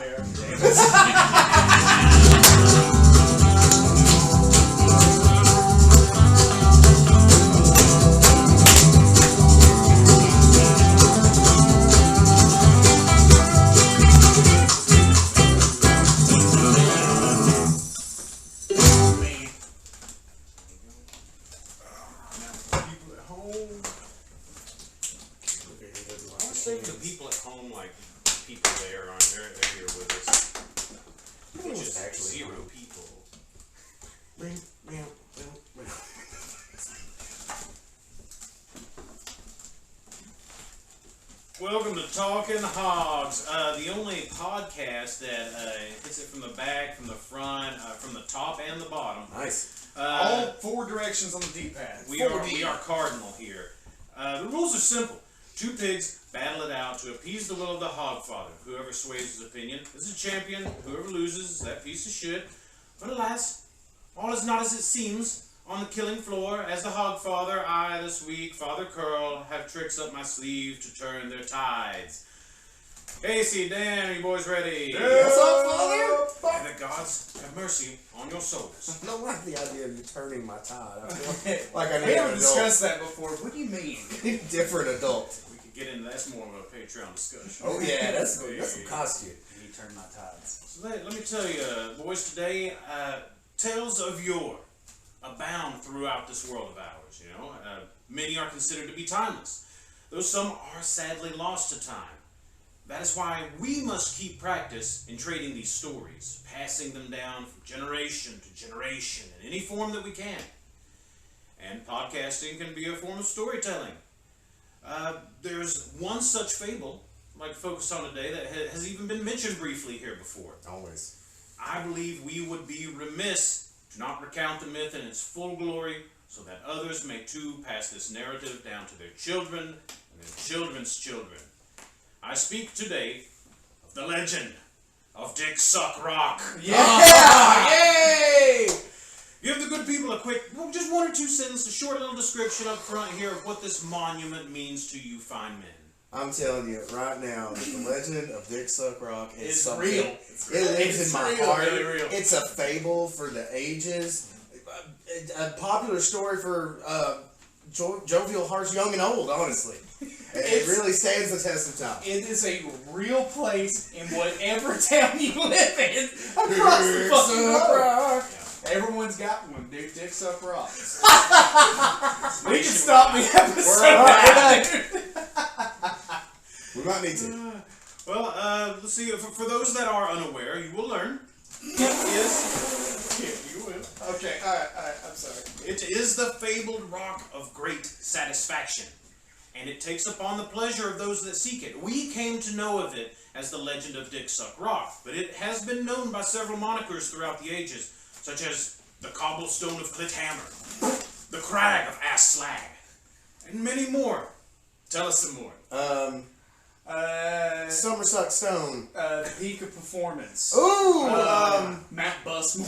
hair. The people at home, like people there, aren't they're here with us, which is actually 0 people. Welcome to Talking Hogs, the only podcast that hits it from the back, from the front, from the top and the bottom. Nice. All 4 directions on the D-pad. We are cardinal here. The rules are simple. 2 pigs battle it out to appease the will of the Hogfather. Whoever sways his opinion is a champion. Whoever loses is that piece of shit. But alas, all is not as it seems. On the killing floor, as the Hogfather, I, this week, Father Curl, have tricks up my sleeve to turn their tides. Casey, Dan, are you boys ready? Yeah. What's up, Father? May the gods have mercy on your souls. I don't like the idea of you turning my tide. I feel like I need We an haven't adult. discussed that before. What do you mean? Different adult. We could get into that's more of a Patreon discussion. Oh yeah, that's some costume. You turn my tides. So let me tell you, boys, today, tales of yore abound throughout this world of ours, you know. Many are considered to be timeless, though some are sadly lost to time. That is why we must keep practice in trading these stories, passing them down from generation to generation in any form that we can. And podcasting can be a form of storytelling. There's one such fable, I'd like to focus on today, that has even been mentioned briefly here before. Always. I believe we would be remiss to not recount the myth in its full glory, so that others may too pass this narrative down to their children and their children's children. I speak today of the legend of Dick Suck Rock. Yeah! Yay! Give the good people a quick, just 1 or 2 sentences, a short little description up front here of what this monument means to you fine men. I'm telling you right now, the legend of Dick Suck Rock is It's something. real. It lives in my real, heart. really real. It's a fable for the ages. A popular story for jovial hearts, young and old. Honestly, it really stands the test of time. It is a real place in whatever town you live in across the fucking world. Everyone's got one, dude. Dick Suck Rock. We can stop the episode now, dude. We might need to. Well, let's see. For those that are unaware, you will learn. It is. Yeah, you will. Okay, alright, I'm sorry. It is the fabled rock of great satisfaction, and it takes upon the pleasure of those that seek it. We came to know of it as the legend of Dick Suck Rock, but it has been known by several monikers throughout the ages, such as the Cobblestone of Clithammer, the Crag of Ass Slag, and many more. Tell us some more. Somersuck Stone. The Peak of Performance. Ooh! Mount Busmore.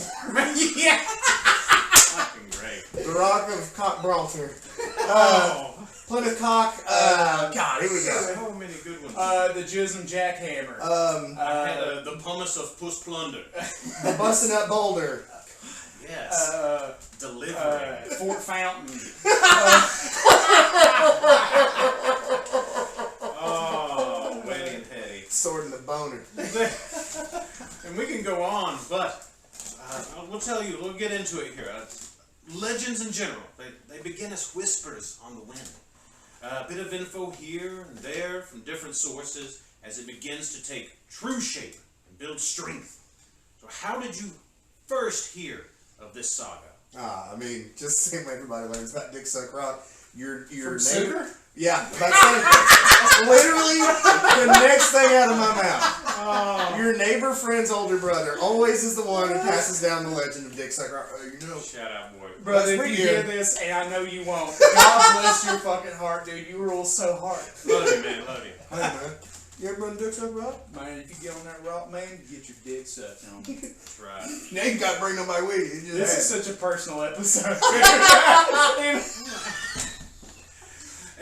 Yeah! Fucking great. The Rock of Cockbrawler. Oh. Plymouth Cock. God, here we go. So many good ones. The Jism Jackhammer. The Pumice of Puss Plunder. The Bustin' Up Boulder. Yes. Delivery. Fort Fountain. Oh, wetty and petty. Sword in the Boner. And we can go on, but we'll tell you, we'll get into it here. Legends in general, they begin as whispers on the wind. A bit of info here and there from different sources as it begins to take true shape and build strength. So how did you first hear of this saga? I mean, just the same way everybody learns about Dick Suck Rock. Your neighbor. Sugar? Yeah, that's literally the next thing out of my mouth. Oh. Your neighbor friend's older brother always is the one who passes down the legend of Dick Suck Rock. You know. Shout out, boy. Brother, if you hear this, and I know you won't, God bless your fucking heart, dude. You rule so hard. Love you, man. Love you. Hey, man. You ever run Dick Suck Rock? Man, if you get on that rock, man, you get your dick sucked on. That's right. Now you gotta bring nobody with you. You This just is such a personal episode.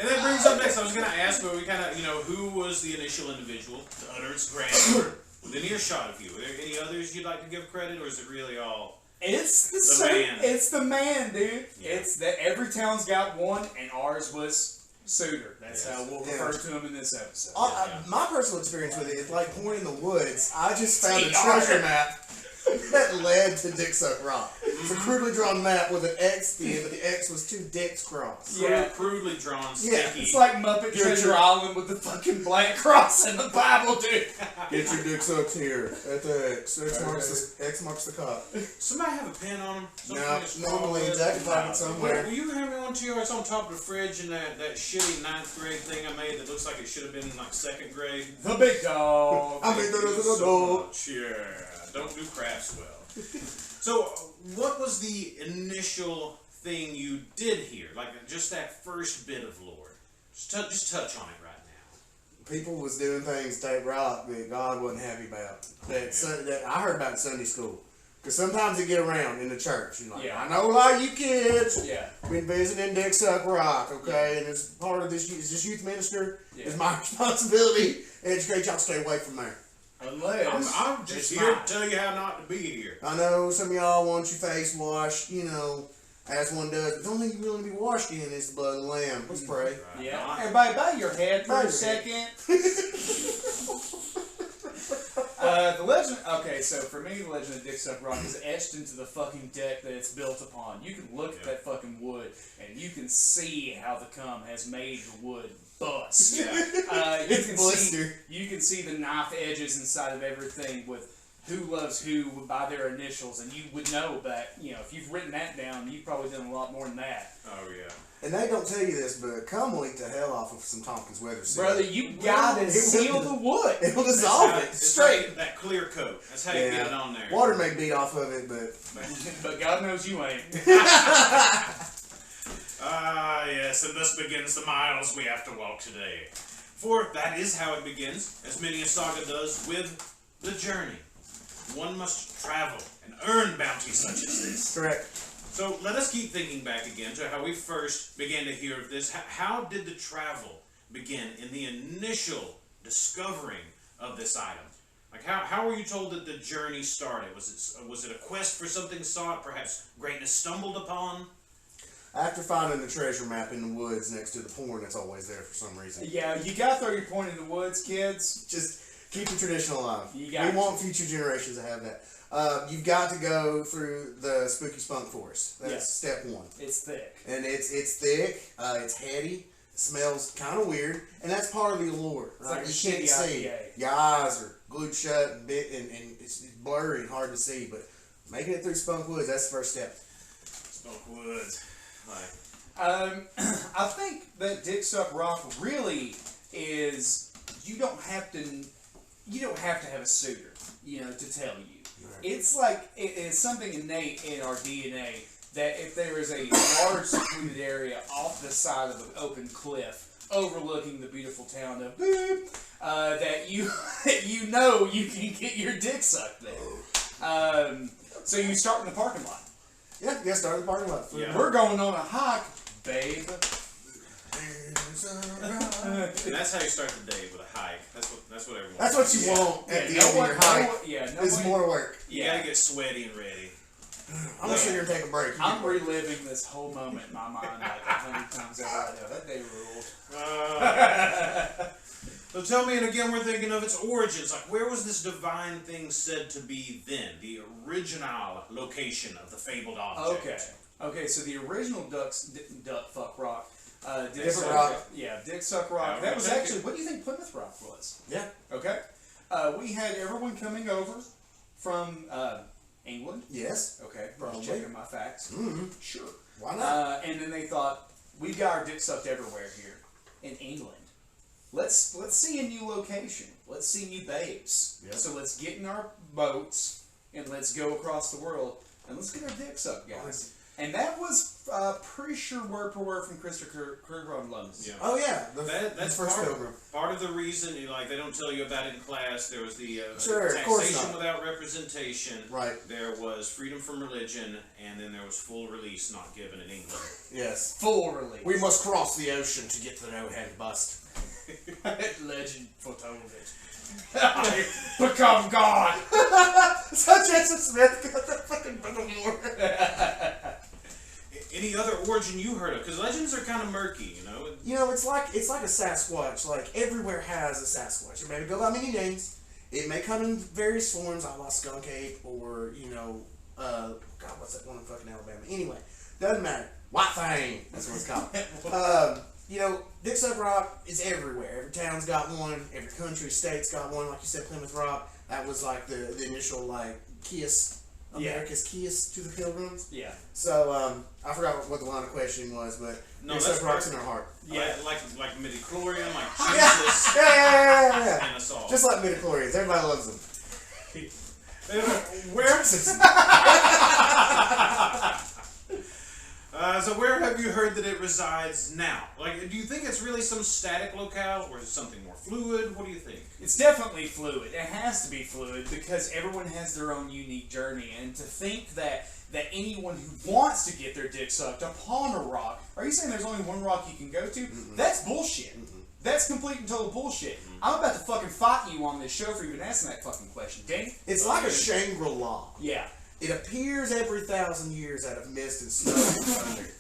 And that brings up next, I was going to ask, but we kind of, who was the initial individual to utter its grandeur? within earshot of you. Are there any others you'd like to give credit, or is it really all? It's the man. It's the man, dude. Yeah. It's that every town's got one, and ours was Suitor. That's how we'll refer to him in this episode. My personal experience with it is like Point in the Woods. I just found a treasure map that led to Dick Suck Rock. It's a crudely drawn map with an X at the end, but the X was two dicks crossed. Yeah. Crudely drawn, Yeah, sticky. It's like Muppet Treasure Island with the fucking black cross in the Bible, dude. Get your dick sucked here at the X. X marks the cup. Somebody have a pen on them? No, normally in jacket pocket somewhere. Will you hand me one too? It's on top of the fridge in that shitty 9th grade thing I made that looks like it should have been like 2nd grade. The big dog. I mean, So much, yeah. Don't do crafts well. So, what was the initial thing you did here? Like just that first bit of lore. Just touch on it right now. People was doing things State Rock that God wasn't happy about. That I heard about in Sunday school. Because sometimes they get around in the church. And like, I know a lot of you kids been visiting Dick Suck Rock, okay? And as part of this youth minister, it's my responsibility to educate y'all stay away from there. Unless I'm just here to tell you how not to be here. I know some of y'all want your face washed, as one does. But the only thing you really be washed in is the blood of the Lamb. Let's pray. Right. Yeah. Everybody bow your head for a second. The legend. Okay, so for me, the legend of Dick Suck Rock is etched into the fucking deck that it's built upon. You can look at that fucking wood, and you can see how the cum has made the wood bust. Yeah. You can see the knife edges inside of everything with who loves who by their initials, and you would know that, if you've written that down, you've probably done a lot more than that. Oh, yeah. And they don't tell you this, but cum will eat the hell off of some Tompkins weather seal. Brother, you gotta seal the wood. It will dissolve it straight. Like that clear coat. That's how you get it on there. Water may beat off of it, but God knows you ain't. Ah, yes, and thus begins the miles we have to walk today. For that is how it begins, as many a saga does, with the journey. One must travel and earn bounty such as this. Correct. So let us keep thinking back again to how we first began to hear of this. How did the travel begin in the initial discovering of this item? Like how were you told that the journey started? Was it a quest for something sought, perhaps greatness stumbled upon? After finding the treasure map in the woods next to the porn that's always there for some reason. Yeah, you gotta throw your point in the woods, kids. Just keep the tradition alive. We want future generations to have that. You've got to go through the spooky spunk forest. That's step one. It's thick. And it's thick, it's heady, it smells kind of weird, and that's part of the allure. Right? Like you can't see. IPA. Your eyes are glued shut and it's blurry and hard to see, but making it through Spunk Woods, that's the first step. Spunk Woods. I think that Dick Suck Rock really is you don't have to have a suitor, to tell you. Right. It's like it's something innate in our DNA that if there is a large secluded area off the side of an open cliff overlooking the beautiful town of that you can get your dick sucked there. So you start in the parking lot. Yeah, start in the parking lot. Yeah. We're going on a hike, babe. And that's how you start the day, with a hike. That's what everyone. That's what you want at the end of your hike. It's more work. You gotta get sweaty and ready. I'm gonna sit here and take a break. I'm reliving this whole moment in my mind like 100 times over. I know that day ruled. So tell me, and again, we're thinking of its origins. Like, where was this divine thing said to be then? The original location of the fabled object. Okay. So the original Duck Fuck Rock. Dick Suck Rock. Yeah, Dick Suck Rock. That was actually. What do you think Plymouth Rock was? Yeah. Okay. We had everyone coming over from England. Yes. Okay. Just checking my facts. Mm-hmm. Sure. Why not? And then they thought, we've got our dick sucked everywhere here in England. Let's see a new location. Let's see new babes. Yep. So let's get in our boats and let's go across the world and let's get our dick sucked, guys. And that was pretty sure word for word from Christopher Columbus. Yeah. Oh yeah, that's first pilgrim. Part of the reason, they don't tell you about it in class. There was the taxation without representation. Right. There was freedom from religion, and then there was full release not given in England. Yes, full release. We must cross the ocean to get to the no-head bust. Legend foretold it. I become God. So Joseph Smith got the fucking book of Mormon. Any other origin you heard of? Because legends are kind of murky, you know. You know, it's like a Sasquatch. Like everywhere has a Sasquatch. It may go by many names. It may come in various forms, a la skunk ape, or God, what's that one in fucking Alabama? Anyway, doesn't matter. White Fang. That's what it's called. Dick Suck Rock is everywhere. Every town's got one. Every country, state's got one. Like you said, Plymouth Rock. That was like the initial kiss. America's kiss to the Pilgrims. Yeah. So I forgot what the line of questioning was, but Dick Suck Rock's in our heart. Yeah, like midichlorian, like Jesus. Yeah. And us all. Just like midichlorians, everybody loves them. So where have you heard that it resides now? Like, do you think it's really some static locale, or is it something more fluid? What do you think? It's definitely fluid. It has to be fluid because everyone has their own unique journey. And to think that anyone who wants to get their dick sucked upon a rock, are you saying there's only one rock you can go to? Mm-mm. That's bullshit. Mm-mm. That's complete and total bullshit. Mm-hmm. I'm about to fucking fight you on this show for even asking that fucking question, Danny. It's like a Shangri-La. Yeah. It appears every 1,000 years out of mist and snow and thunder.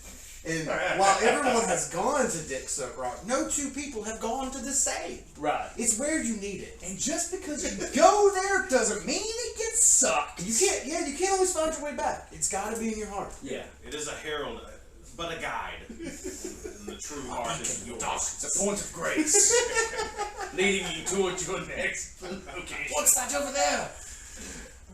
And while everyone has gone to Dick Suck Rock, no two people have gone to the same. Right. It's where you need it. And just because you go there doesn't mean it gets sucked. You can't always find your way back. It's got to be in your heart. Yeah. It is a herald, but a guide. And the true heart is yours. It's a point of grace. Leading you towards your next location. What's that over there?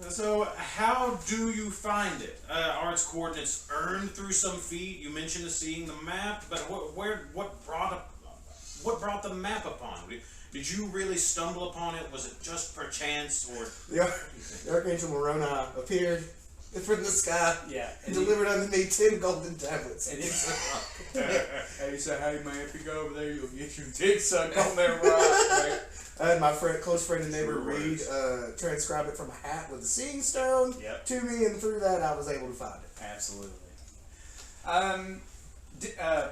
So, how do you find it? Are its coordinates earned through some feat? You mentioned seeing the map, but what brought the map upon? Did you really stumble upon it? Was it just perchance, or the Archangel Moroni appeared from the sky, and delivered unto me 10 golden tablets. And he said, "Hey man, if you go over there, you'll get your dick sucked on that rock." Right? I had my close friend and neighbor read, transcribe it from a hat with a seeing stone to me, and through that I was able to find it. Absolutely.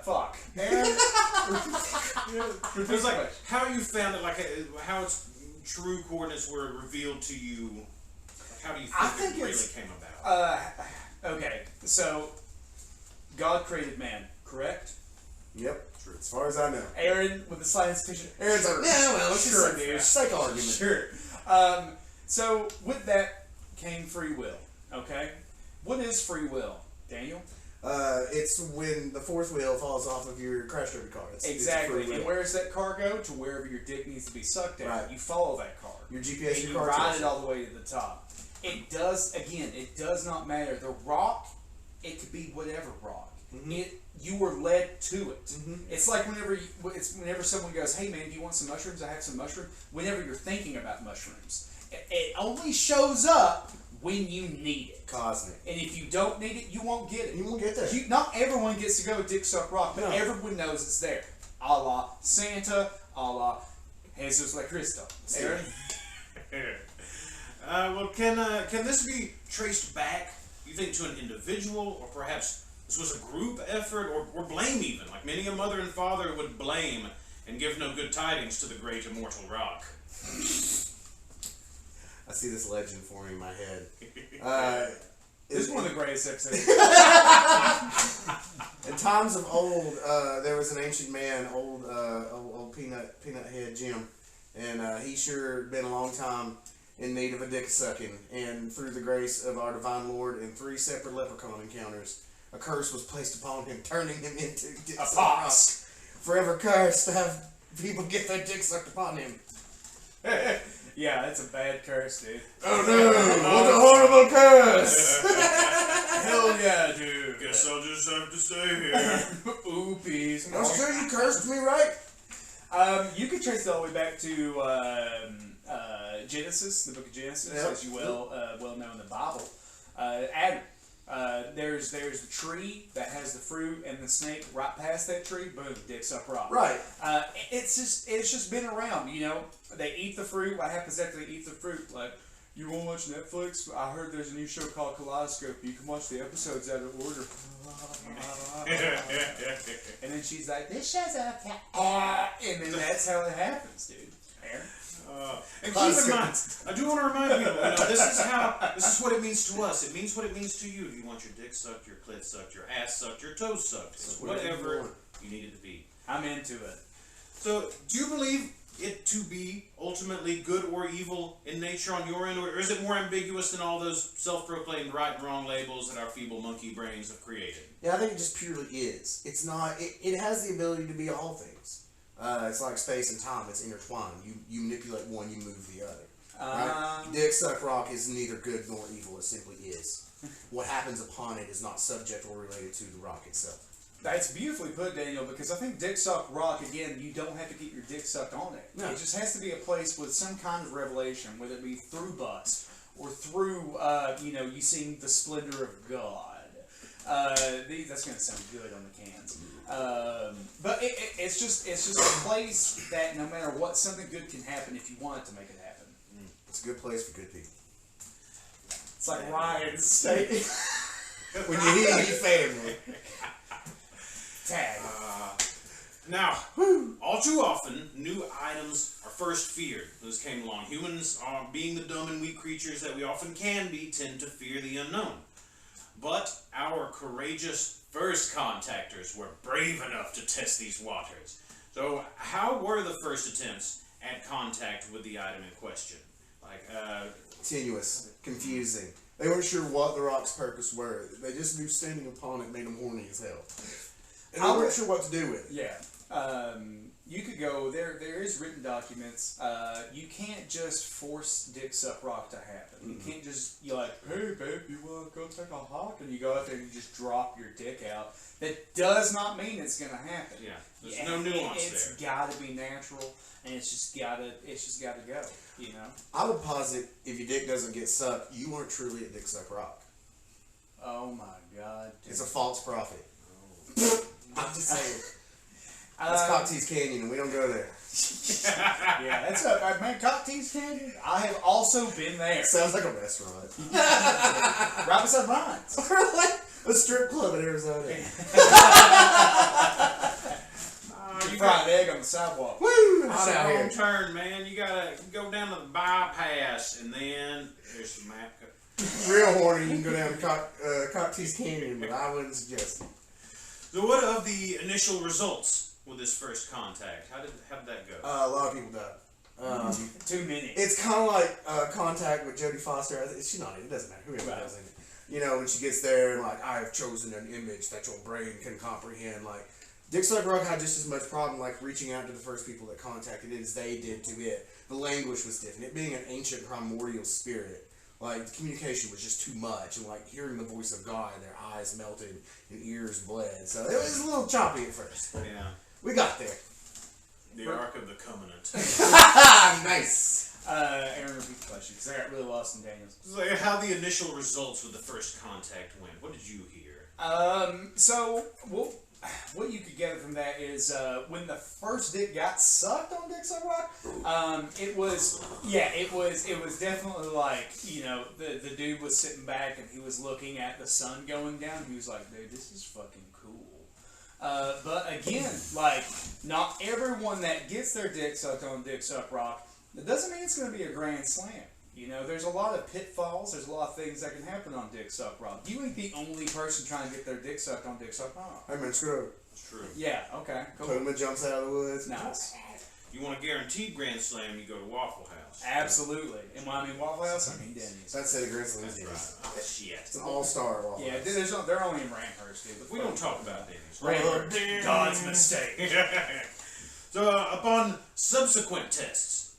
Fuck. Aaron? It was like how you found it, how its true coordinates were revealed to you. How do you think it really came about? Okay, so God created man, correct? Yep. True. As far as I know. Aaron with the science fiction. Aaron's like, yeah, well, it's sure, just dude. Psych argument. Sure. So with that came free will. Okay, what is free will, Daniel? It's when the fourth wheel falls off of your crash derby car. Exactly. And where does that car go? To wherever your dick needs to be sucked at. Right. You follow that car. Your GPS, and your car. You ride it all the way to the top. It does not matter. The rock, it could be whatever rock. Mm-hmm. You were led to it. Mm-hmm. It's like whenever someone goes, "Hey man, do you want some mushrooms? I have some mushrooms." Whenever you're thinking about mushrooms, it only shows up when you need it. Cosmic. And if you don't need it, you won't get it. You won't get there. Not everyone gets to go Dick Suck Rock, but everyone knows it's there. A la Santa, a la Jesus la Cristo. Aaron? Well, can this be traced back, you think, to an individual, or perhaps this was a group effort, or blame even? Like many a mother and father would blame and give no good tidings to the great immortal rock. I see this legend forming in my head. This is one of the greatest episodes. In times of old, there was an ancient man, old peanut head Jim, and he sure been a long time in need of a dick sucking. And through the grace of our divine Lord and 3 separate leprechaun encounters, a curse was placed upon him, turning him into a pox. Forever cursed to have people get their dick sucked upon him. Yeah, that's a bad curse, dude. Oh no! What a horrible curse! Hell yeah, dude. Guess I'll just have to stay here. Oopies. I'm sure you cursed me, right? You could trace it all the way back to Genesis, the book of Genesis, as you well know in the Bible. Adam. There's the tree that has the fruit, and the snake right past that tree. Boom, dick suck rock. Right. It's just been around. You know, they eat the fruit. What happens after they eat the fruit? Like, You want to watch Netflix? I heard there's a new show called Kaleidoscope. You can watch the episodes out of order. And then she's like, this show's okay. And then that's how it happens, dude. Aaron? And keep in mind, I do want to remind people, this is what it means to us. It means what it means to you. Do you want your dick sucked, your clit sucked, your ass sucked, your toes sucked? It's whatever you need it to be. I'm into it. So, do you believe it to be ultimately good or evil in nature on your end, or is it more ambiguous than all those self-proclaimed right and wrong labels that our feeble monkey brains have created? Yeah, I think it just purely is. It's not. It has the ability to be all things. It's like space and time. It's intertwined. You manipulate one, you move the other. Right? Dick suck rock is neither good nor evil. It simply is. What happens upon it is not subject or related to the rock itself. That's beautifully put, Daniel, because I think dick suck rock, again, you don't have to get your dick sucked on it. No. It just has to be a place with some kind of revelation, whether it be through butts or through, you seeing the splendor of God. That's going to sound good on the cans. But it's just a place that no matter what, something good can happen if you want it to make it happen. It's a good place for good people. It's like Ryan's statement. When you hear your family. Tag. Now, all too often, new items are first feared. Those came along. Humans, being the dumb and weak creatures that we often can be, tend to fear the unknown. But our courageous first contactors were brave enough to test these waters. So, how were the first attempts at contact with the item in question? Tenuous, confusing. They weren't sure what the rock's purpose were. They just knew standing upon it made them horny as hell. And they weren't sure what to do with it. Yeah. You could go, there is written documents. You can't just force dick suck rock to happen. You can't just, you're like, hey babe, you want to go take a hike? And you go out there and you just drop your dick out. That does not mean it's going to happen. Yeah, there's no nuance there. It's got to be natural, and it's just got to go, you know? I would posit, if your dick doesn't get sucked, you weren't truly at dick suck rock. Oh my God. Dude. It's a false prophet. Oh. I'm just saying. That's Cocktease Canyon, and we don't go there. Yeah, that's up. Man, Cocktease Canyon, I have also been there. Sounds like a restaurant. Right beside Ryan's. Or like a strip club in Arizona. You fried egg on the sidewalk. Woo! That's a wrong turn, man. You gotta go down to the bypass, and then there's some map. Real horny, you can go down to Cocktease Canyon, but I wouldn't suggest it. So what of the initial results with this first contact? How did that go? A lot of people died. Too many. It's kind of like contact with Jodie Foster. She's not in it. It doesn't matter. Whoever does in it. You know, when she gets there and like, I have chosen an image that your brain can comprehend. Like, Dick Suck Rock had just as much problem like reaching out to the first people that contacted it as they did to it. The language was different. It being an ancient primordial spirit. Like, the communication was just too much, and like hearing the voice of God, their eyes melted and ears bled. So it was a little choppy at first. Yeah. We got there. The Ark of the Covenant. Nice. Aaron, repeat the question, because I got really lost in Daniel's. So how the initial results with the first contact went. What did you hear? So, what you could gather from that is when the first dick got sucked on Dick Suck Rock, it was definitely like, you know, the dude was sitting back and he was looking at the sun going down. He was like, dude, this is fucking cool. But again, like, not everyone that gets their dick sucked on Dick Suck Rock, that doesn't mean it's going to be a grand slam. You know, there's a lot of pitfalls. There's a lot of things that can happen on Dick Suck Rock. You ain't the only person trying to get their dick sucked on Dick Suck Rock. Hey man, screw it. It's true. Yeah, okay, cool. Puma jumps out of the woods. Nice. You want a guaranteed grand slam, you go to Waffle House. Absolutely. And when I mean Waffle House, I mean Denny's. That's it, Grand Slam. That's right. Oh, shit. It's an all-star Waffle Yeah, House. they're only in Ramhurst, dude. We don't talk about Denny's. Ramhurst. God's mistake. So, upon subsequent tests,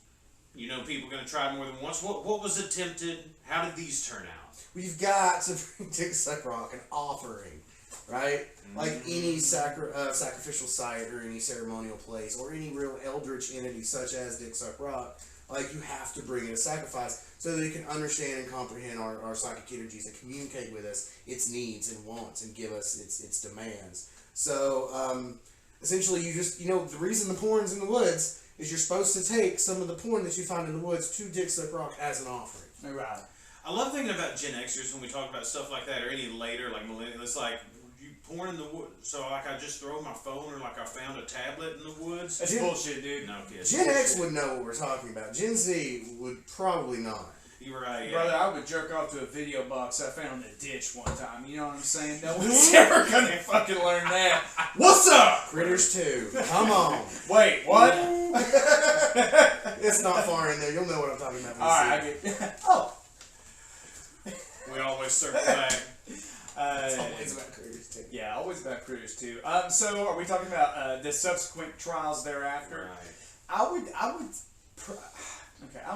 you know people are going to try more than once. What was attempted? How did these turn out? We've got to bring Dick Suck Rock an offering, right? Like any sacrificial site or any ceremonial place or any real eldritch entity such as Dick Suck Rock, like you have to bring in a sacrifice so that it can understand and comprehend our psychic energies and communicate with us its needs and wants and give us its demands. So essentially, the reason the porn's in the woods is you're supposed to take some of the porn that you find in the woods to Dick Suck Rock as an offering. Right. I love thinking about Gen Xers when we talk about stuff like that, or any later, like millennials. It's like, you porn in the woods, so like I just throw my phone, or like I found a tablet in the woods. That's bullshit, dude. No kidding. Gen X would know what we're talking about. Gen Z would probably not. You're right. Brother, I would jerk off to a video box I found in a ditch one time. You know what I'm saying? No one's ever gonna fucking learn that. What's up? Critters 2. Come on. Wait, what? It's not far in there. You'll know what I'm talking about. Alright, I get. Oh. We always circle back. It's always about Critters 2. Yeah, always about Critters 2. So are we talking about the subsequent trials thereafter? Right. I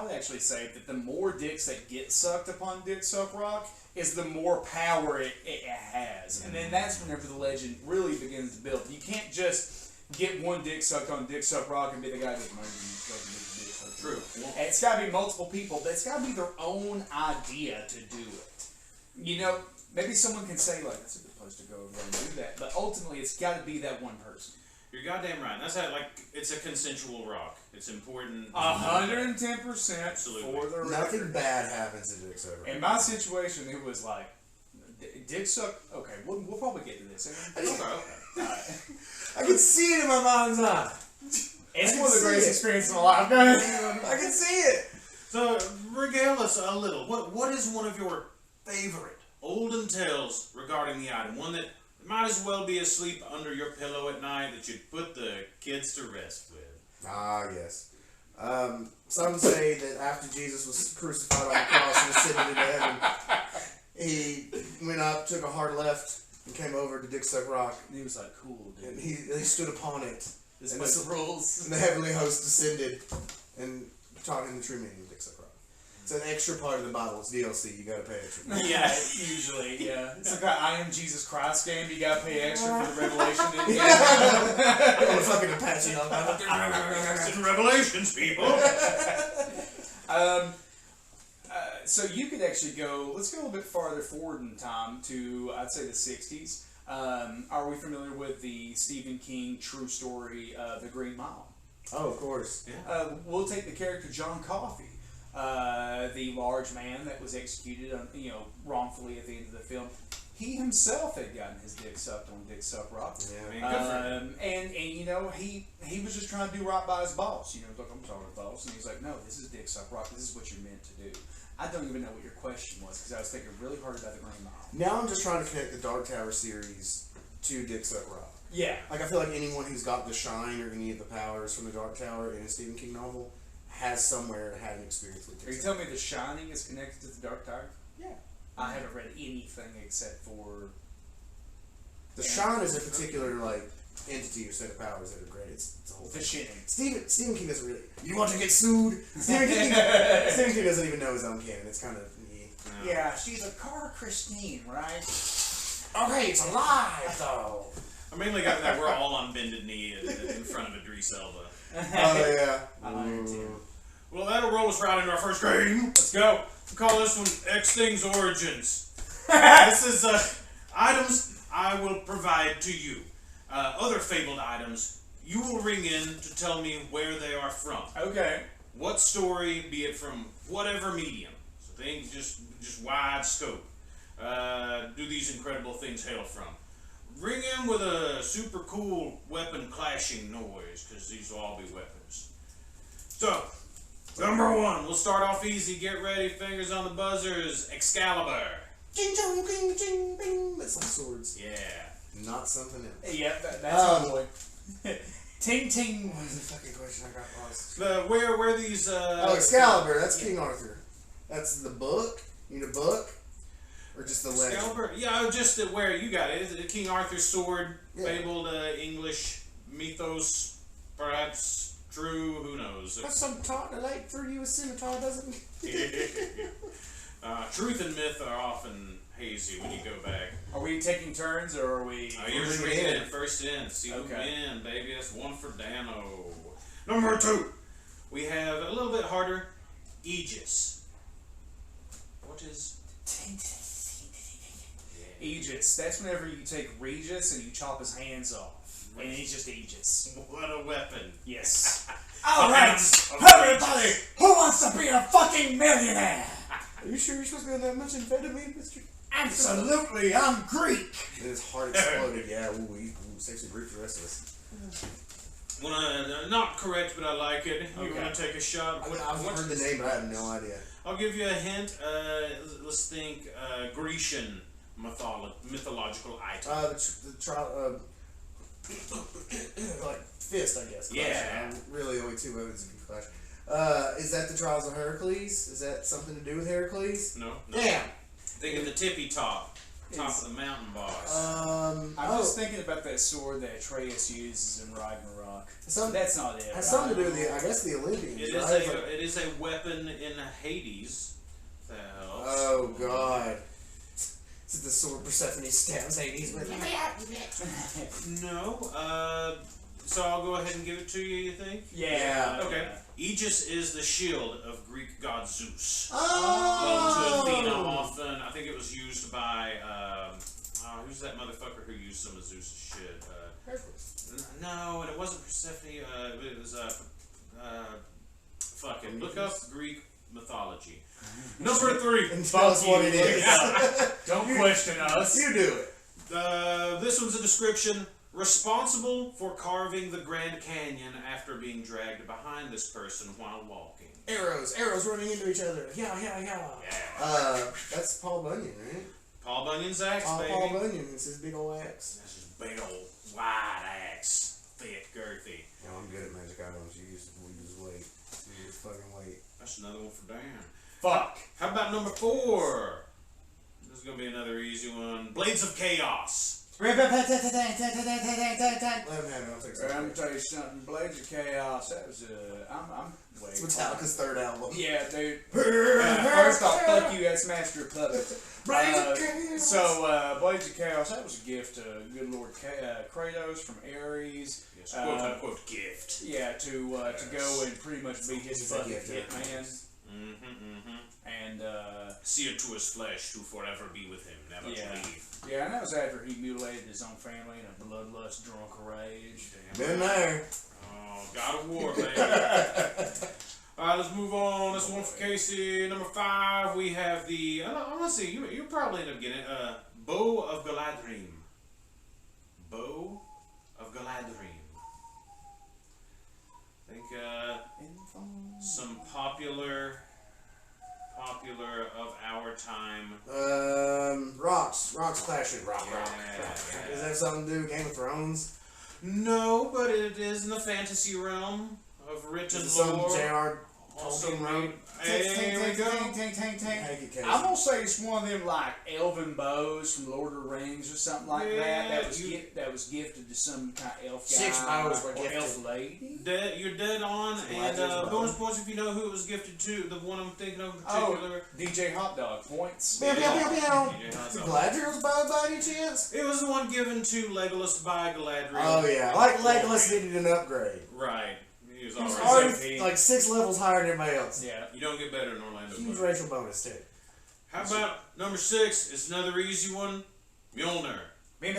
would actually say that the more dicks that get sucked upon Dick Suck Rock is the more power it has. And then that's whenever the legend really begins to build. You can't just get one dick sucked on Dick Suck Rock and be the guy that murdered. True. And it's got to be multiple people, but it's got to be their own idea to do it. You know, maybe someone can say, like, that's a good place to go over and do that, but ultimately it's got to be that one person. You're goddamn right. That's how, like, it's a consensual rock. It's important. 110% Absolutely. for the record. Nothing bad happens to Dick Suck Rock. In my situation, it was like, Dick Suck. Okay, we'll probably get to this. Okay. I can see it in my mind's eye. It's one of the greatest experiences of my life. Go ahead. I can see it. So, regale us a little. What is one of your favorite olden tales regarding the item? One that might as well be asleep under your pillow at night that you'd put the kids to rest with. Ah, yes. Some say that after Jesus was crucified on the cross and ascended into heaven, he went up, took a hard left, and came over to Dick Suck Rock. And he was like, cool, dude. And he stood upon it. This and was the rules. And the heavenly host descended and taught him the true meaning of Dick Suck Rock. It's an extra part of the Bible. It's DLC. You gotta pay extra. Yeah, usually, yeah. It's like that I Am Jesus Christ game. You gotta pay extra for the revelation. Oh, fucking Apache all about It's in Revelations, people. So you could actually go, let's go a little bit farther forward in time to, I'd say, the 60s. Are we familiar with the Stephen King true story, The Green Mile? Oh, of course. Yeah. We'll take the character John Coffey, the large man that was executed, wrongfully at the end of the film. He himself had gotten his dick sucked on Dick Suck Rock. Yeah, and he was just trying to do right by his boss. You know, look, I'm sorry, boss. And he's like, no, this is Dick Suck Rock. This is what you're meant to do. I don't even know what your question was because I was thinking really hard about the Green Mile. Now I'm just trying to connect the Dark Tower series to Dick Suck Rock. Yeah. Like, I feel like anyone who's got the shine or any of the powers from the Dark Tower in a Stephen King novel has somewhere had an experience with Dick Are you Suck telling me The Shining is connected to the Dark Tower? Yeah. I haven't read anything except for... The Shine is a particular, like, entity or set of powers that are great. It's a whole The thing. Shining. Stephen King doesn't really... You want to get sued? Stephen King doesn't even know his own canon. It's kind of... Yeah, she's a Cara Christine, right? Okay, it's alive, though. I mainly got that we're all on bended knee in front of Idris Elba. Oh, yeah. Well, that'll roll us right into our first game. Let's go. We call this one X Things Origins. This is items I will provide to you. Other fabled items you will ring in to tell me where they are from. Okay. What story, be it from whatever medium. So think just wide scope. Do these incredible things hail from? Ring in with a super cool weapon clashing noise, because these will all be weapons. So, number one, we'll start off easy. Get ready, fingers on the buzzers. Excalibur. Ching chong, ching ching, bing. That's like swords. Yeah. Not something else. Yeah, that's my boy. Ting ting. What was the fucking question? I got lost. Where these? Excalibur. That's King Arthur. That's the book. You need a book, or just the legend? Excalibur. Yeah, just where you got it. Is it King Arthur's sword? Yeah. Fabled English mythos, perhaps true. Who knows? That's some talk the lake through you a scimitar doesn't. Truth and myth are often hazy when you go back. Are we taking turns or are we? You're just bringing ringing in. in first in. See who Okay. win, baby. That's one for Dano. Number two, we have a little bit harder. Aegis. What is? Aegis. That's whenever you take Regis and you chop his hands off. And he's just Aegis. What a weapon. Yes. Alright, everybody, who wants to be a fucking millionaire? Are you sure you're supposed to be on that much amphetamine, Mr.? Absolutely, I'm Greek. And his heart exploded. Yeah, he's actually Greek for the rest of us. Well, not correct, but I like it. You want to take a shot? I've heard the name, but I have no idea. I'll give you a hint. Let's think Grecian mythological item. Like fist, I guess. Yeah. Really, only two weapons in clash. Is that the Trials of Heracles? Is that something to do with Heracles? No. Damn. Think of the tippy top of the mountain boss. I'm just thinking about that sword that Atreus uses in Ragnarok. That's not it. Has something to do with the, I guess, the Olympians. It is a weapon in Hades. Oh God. Is it the sword Persephone stabs Hades with? No. So I'll go ahead and give it to you, you think? Yeah. Okay. Yeah. Aegis is the shield of Greek god Zeus. Oh! Loaned to Athena often. I think it was used by, who's that motherfucker who used some of Zeus' shit? Hercules. No, and it wasn't Persephone. It was, fucking look up Greek mythology. Number 3. And tell us what it is. Don't question us. You do it. This one's a description. Responsible for carving the Grand Canyon after being dragged behind this person while walking. Arrows running into each other. Yeah. That's Paul Bunyan, right? Paul Bunyan's axe, baby. Paul Bunyan, it's his big old axe. That's his big old wide axe. Thick, girthy. Yeah, I'm good at magic items. We use weight. You use fucking weight. That's another one for Dan. Fuck. How about number 4? This is gonna be another easy one. Blades of Chaos. Let him have it. I'll take some. I'm gonna tell you something. Blades of Chaos. That was I'm way. It's Metallica's third album. Yeah, dude. First off, fuck you. That's Master of Puppets. Blades of Chaos. So Blades of Chaos. That was a gift to good Lord Kratos from Ares. Yes, quote unquote gift. Yeah, to go and pretty much be his fucking hitman. And see it to his flesh to forever be with him, never to leave. Yeah, and that was after he mutilated his own family in a bloodlust drunk rage. Been there. Oh, God of War, baby. Alright, let's move on. This one for Casey. Number 5, we have the let's see, you probably end up getting it. Bow of Galadrim. Bow of Galadrim. I think some popular of our time. Rocks clashing. Rock. Is that something to do with Game of Thrones? No, but it is in the fantasy realm of written lore. J.R. Tolkien wrote. There we go. I'm gonna say it's one of them like elven bows from Lord of the Rings or something like that. That was gifted to some kind of elf guy. 6 bows were gifted. Elf lady. You're dead on, and bonus points if you know who it was gifted to. The one I'm thinking of in particular. DJ Hot Dog points. Galadriel's bow by any chance? It was the one given to Legolas by Galadriel. Oh yeah, like Legolas needed an upgrade. Right. He was already like 6 levels higher than everybody else. Yeah. You don't get better in Orlando. Huge racial bonus too. How about number 6? It's another easy one. Mjolnir. Bang.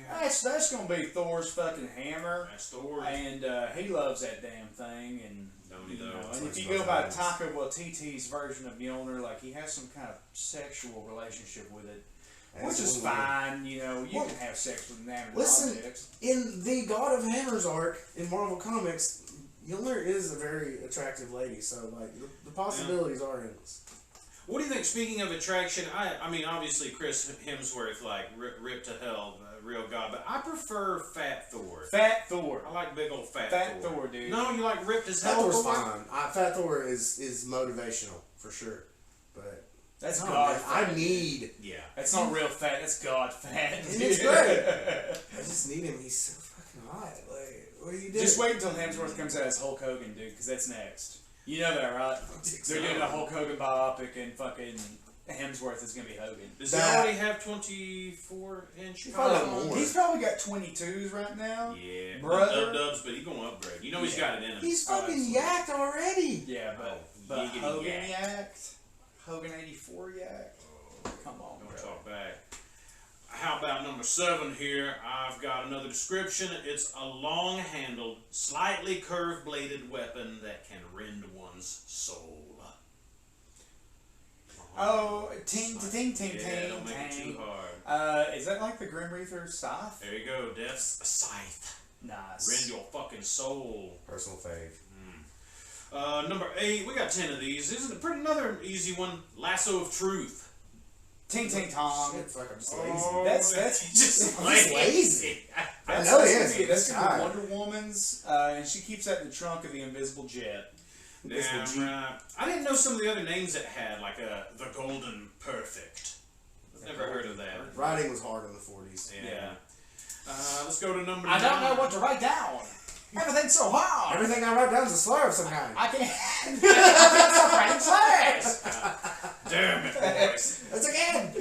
That's gonna be Thor's fucking hammer. That's Thor. And he loves that damn thing. And don't he though? And if you go by Taika Waititi's version of Mjolnir, like he has some kind of sexual relationship with it. Which is fine, you know, you can have sex with inanimate objects. In the God of Hammers arc in Marvel Comics, Mjolnir is a very attractive lady, so like the possibilities are endless. What do you think? Speaking of attraction, I mean, obviously Chris Hemsworth, like ripped to hell, real god, but I prefer Fat Thor. Fat Thor. I like big old Fat Thor, dude. No, you like ripped as hell. Fat Thor's fine. Fat Thor is motivational for sure, but. That's God fat. I need. Yeah. That's not real fat. That's God fat. It's great. I just need him. He's so fucking hot. Like, what are you doing? Just wait until Hemsworth comes out as Hulk Hogan, dude, because that's next. You know that, right? They're doing a Hulk Hogan biopic, and fucking Hemsworth is gonna be Hogan. Does he already have 24-inch? He's probably got 22s right now. Yeah. Brother. Dubs, but he's gonna upgrade. You know he's got it in him. He's fucking yacked already. Yeah, but Hogan yacked. Hogan 84 yak. Come on, don't talk back. How about number 7 here? I've got another description. It's a long-handled, slightly curved-bladed weapon that can rend one's soul. Oh, ting, ting, ting, yeah, ting, don't make it ting. too hard. Is that like the Grim Reaper scythe? There you go. Death's a scythe. Nice. Rend your fucking soul. Personal fave. Number 8. We got 10 of these. This is another easy one. Lasso of truth. Ting, ting, tong. Shit, fuck, I'm just lazy. Oh, That's just I'm just lazy. That's, I know that's it gonna be, is. that's gonna be Wonder Woman's, and she keeps that in the trunk of the invisible jet. Damn right. I didn't know some of the other names it had, like the Golden Perfect. Never heard of that. Writing was hard in the 40s. Yeah. Let's go to number 9. I don't know what to write down. Everything's so hard. Everything I write down is a slur of some kind. I can't stop writing slurs. Damn it, boys. That's again.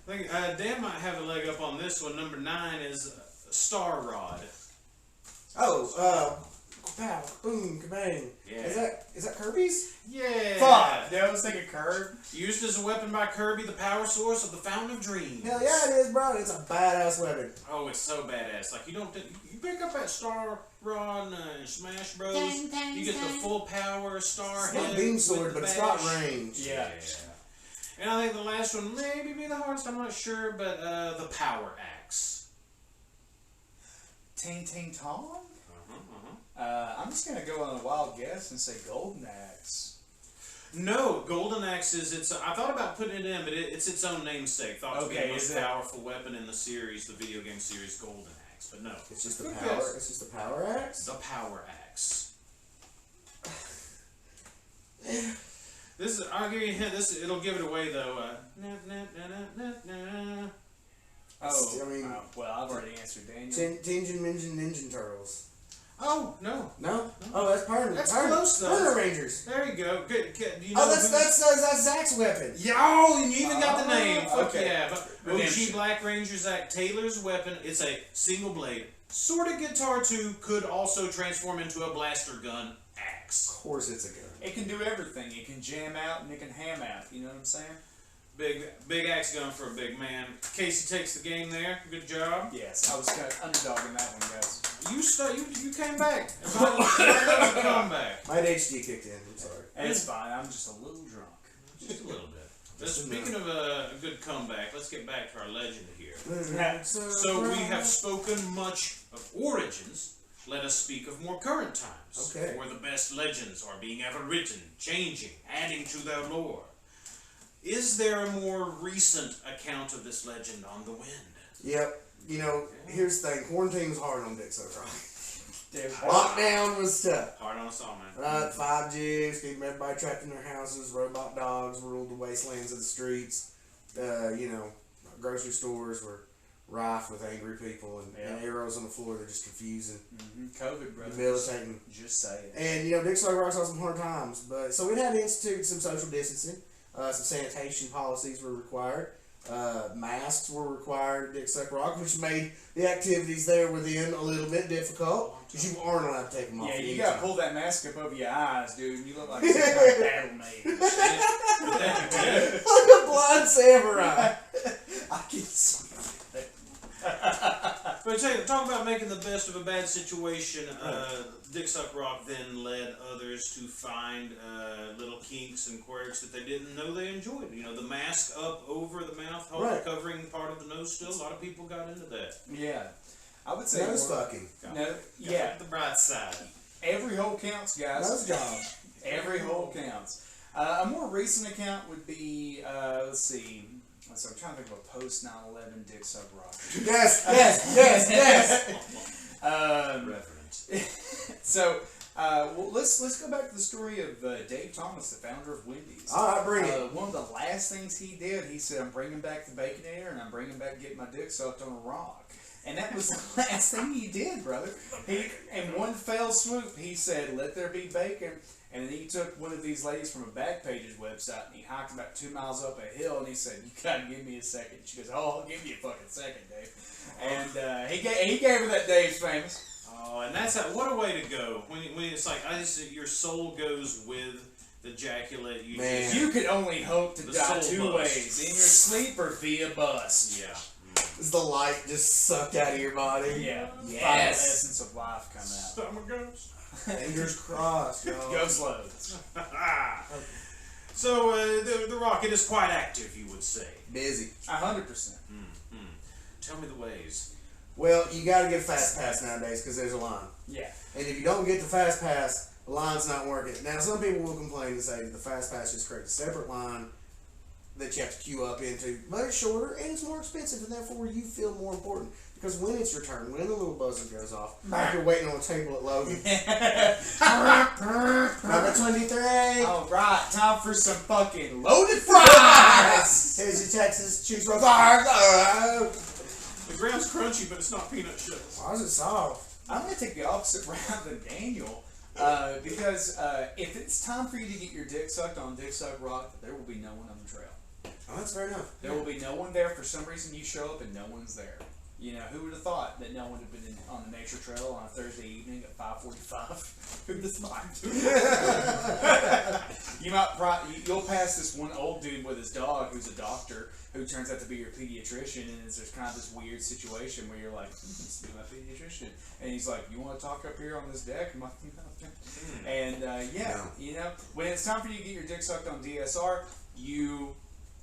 I think Dan might have a leg up on this one. Number 9 is Star Rod. Oh, pow, boom, kabang. Yeah. Is that Kirby's? Yeah. Fuck. Yeah, I was thinking curve. Used as a weapon by Kirby, the power source of the Fountain of Dreams. Hell yeah, it is, bro. It's a badass weapon. Oh, it's so badass. Like, you pick up that Star Rod in Smash Bros. You get the full power Star It's not a head beam with sword, the but it's got bash. range. Yeah. And I think the last one maybe be the hardest, I'm not sure, but the Power Axe. Ting, ting, tong? I'm just going to go on a wild guess and say Golden Axe. No, Golden Axe is I thought about putting it in, but it's its own namesake. Thought to be the most powerful weapon in the series, the video game series, Golden Axe. But no, it's just the power. Guess. It's just the Power Axe. The Power Axe. This is. I'll give you a hint. It'll give it away though. Oh, I mean, well, I've already answered Daniel. Tinge and Ninja Turtles. Oh no! Oh, that's Permanent. That's close though. Permanent Rangers. There you go. Good. You know oh, that's Zach's weapon. Yeah. Oh, and you even got the name. Okay. Yeah, but OG Black Ranger Zach Taylor's weapon. It's a single blade. Sort of Guitar 2 could also transform into a blaster gun axe. Of course, it's a gun. It can do everything. It can jam out and it can ham out. You know what I'm saying? Big axe gun for a big man. Casey takes the game there. Good job. Yes, I was kind of underdogging that one, guys. You came back. It's a comeback. My HD kicked in. I'm sorry. It's fine. I'm just a little drunk. Just a little bit. Speaking of a good comeback, let's get back to our legend here. So we have spoken much of origins. Let us speak of more current times. Okay. Where the best legends are being ever written, changing, adding to their lore. Is there a more recent account of this legend on the wind? Yep. You know, here's the thing. Quarantine was hard on Dick Rock. Lockdown was tough. Hard on us all, man. Right, 5Gs, keeping everybody trapped in their houses. Robot dogs ruled the wastelands of the streets. You know, grocery stores were rife with angry people and arrows on the floor. They're just confusing. COVID, brother. Debilitating. Just say it. And, you know, Dick Rock saw some hard times. So we had to institute some social distancing. Some sanitation policies were required. Masks were required at Dick Rock, which made the activities there within a little bit difficult because you aren't allowed to take them off. Yeah, you gotta pull that mask up over your eyes, dude. You look like some kind of battle mage. Like a blind samurai. I can see that. But talk about making the best of a bad situation. Dick Rock then led others to find little kinks and quirks that they didn't know they enjoyed. You know, the mask up over the mouth hole, covering part of the nose still. A lot of people got into that. Yeah. I would say nose fucking. The bright side. Every hole counts, guys. Nose job. Every hole counts. A more recent account would be, let's see. So I'm trying to think of a post 9/11 Dick Rock. Yes. Reverend. So, well, let's go back to the story of Dave Thomas, the founder of Wendy's. All right, bring it. One of the last things he did, he said, "I'm bringing back the Baconator, and I'm bringing back getting my dick sucked on a rock." And that was the last thing he did, brother. In one fell swoop, he said, "Let there be bacon." And then he took one of these ladies from a Backpages website, and he hiked about 2 miles up a hill, and he said, "You gotta give me a second." She goes, "Oh, I'll give you a fucking second, Dave." And he gave her that Dave's famous. Oh, and that's what a way to go. When it's like your soul goes with the ejaculate. You could only hope to die two ways: in your sleep or via bus. Yeah. Is the light just sucked out of your body? Yeah. Yes. Final essence of life come out. Stomach ghost. Fingers crossed, y'all. Go slow. So the rocket is quite active, you would say. Busy. 100%. Tell me the ways. Well, you got to get a fast pass nowadays because there's a line. Yeah. And if you don't get the fast pass, the line's not working. Now, some people will complain and say the fast pass just creates a separate line that you have to queue up into, but it's shorter and it's more expensive, and therefore you feel more important. Because when it's your turn, when the little buzzer goes off, like you're waiting on a table at Logan. Number 23. All right, time for some fucking loaded fries. Here's your Texas cheese rolls. The ground's crunchy, but it's not peanut sugar. Why is it soft? I'm going to take the opposite route than Daniel. Because if it's time for you to get your dick sucked on Dick Suck Rock, there will be no one on the trail. Oh, that's fair enough. There will be no one there. For some reason, you show up and no one's there. You know, who would have thought that no one had been on the nature trail on a Thursday evening at 5:45? Who would have thought? You'll pass this one old dude with his dog who's a doctor who turns out to be your pediatrician, and there's kind of this weird situation where you're like, this is my pediatrician, and he's like, you want to talk up here on this deck? And you know, when it's time for you to get your dick sucked on DSR,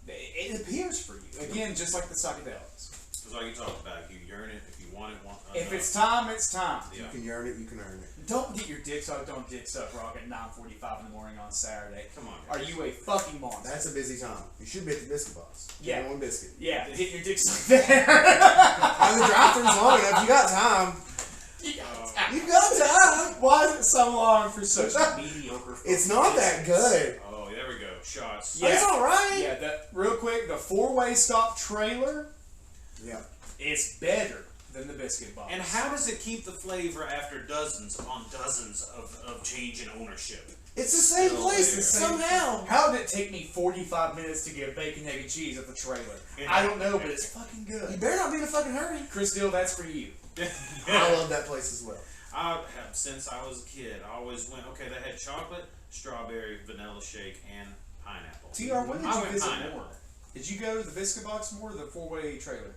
it appears for you again, just like the psychedelics. It's like you talked about. If you yearn it, if you want it, if it's time, it's time. Yeah. You can yearn it, you can earn it. Don't get your dick sucked on Dick Suck Rock at 9:45 in the morning on Saturday. Come on, guys. Are you a fucking monster? That's a busy time. You should be at the biscuit box. Yeah. Get one biscuit. Yeah, get your dick sucked there. And the drive-thru's long enough. You got time. You got time. Why is it so long for such a mediocre? It's not that good. Oh, there we go. Shots. Yeah. It's alright. Yeah, real quick, the 4-way stop trailer. Yeah. It's better than the biscuit box. And how does it keep the flavor after dozens on dozens of change in ownership? It's the same place somehow. How did it take me 45 minutes to get bacon, egg, and cheese at the trailer? I don't know, but it's fucking good. You better not be in a fucking hurry. Chris Dill, that's for you. I love that place as well. Since I was a kid, I always went, okay, they had chocolate, strawberry, vanilla shake, and pineapple. TR, when did you visit more? Did you go to the biscuit box more or the 4-way trailer?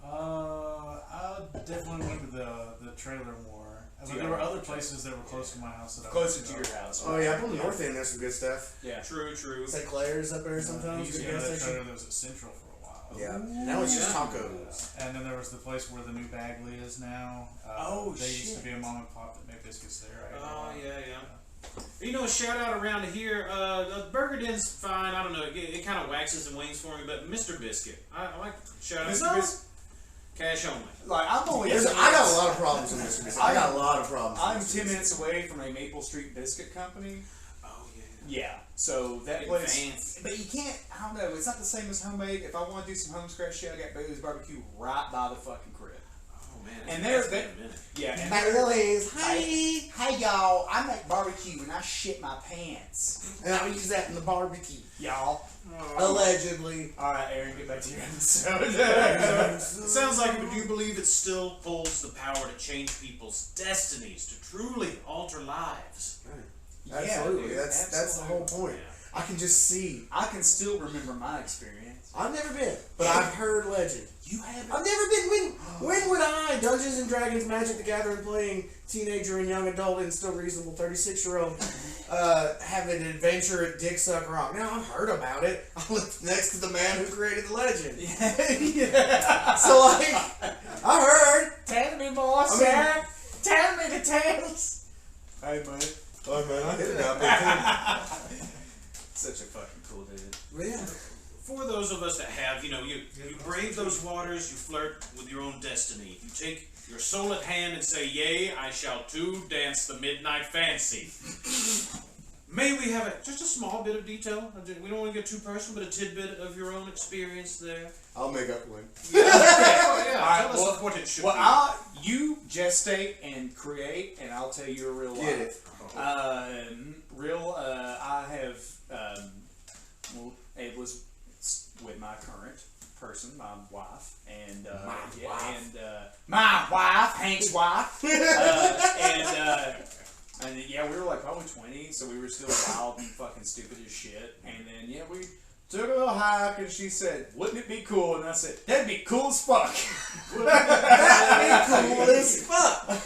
I definitely went to the trailer more. I mean, there were other places that were close to my house that closer to your house. Oh yeah, up on the north end there's some good stuff. Yeah, true. St. Clair's up there sometimes. Used to go to that trailer that was at Central for a while. Yeah, now it's just tacos. And then there was the place where the new Bagley is now. They used to be a mom and pop that made biscuits there. Yeah. You know, a shout out around here. The Burger Den's fine. I don't know. It kind of waxes and wanes for me, but Mr. Biscuit, I like shout out Mr. Biscuit. Cash only. Like I got a lot of problems in Mr. Biscuit. I got a lot of problems. I'm 10 minutes away from a Maple Street Biscuit Company. Oh yeah. Yeah. So that place, but you can't. I don't know. It's not the same as homemade. If I want to do some home scratch shit, I got Bailey's Barbecue right by the fucking crib. Oh man. And Bailey's. Hey y'all, I make barbecue and I shit my pants. And I use that in the barbecue. Y'all. Allegedly. Alright, Aaron, get back to your episode. It sounds like it, but do you believe it still holds the power to change people's destinies, to truly alter lives? Absolutely. That's the whole point. Yeah. I can just see. I can still remember my experience. I've never been, but I've heard legend. You haven't? I've never been. When would I, Dungeons and Dragons, Magic the Gathering, playing teenager and young adult and still reasonable 36-year-old, have an adventure at Dick Suck Rock? Now, I've heard about it. I live next to the man who created the legend. Yeah. So, like, I heard. Tell me more, sir. Tell me the tales. Hey, man. Oh, man, I hit it out there, too. Such a fucking cool dude. But yeah. For those of us that have, you brave those waters, you flirt with your own destiny. You take your soul at hand and say, yea, I shall too dance the midnight fancy. May we have just a small bit of detail? We don't want to get too personal, but a tidbit of your own experience there. I'll make up one. Yeah. Right, Tell us what it should be. You gestate and create, and I'll tell you a real life. Get it. I have, it was with my current person, my wife, and my wife, Hank's wife, and we were like, why don't we 20, so we were still wild and fucking stupid as shit. And then, yeah, we took a little hike, and she said, "Wouldn't it be cool?" And I said, "That'd be cool as fuck." That'd be cool as fuck.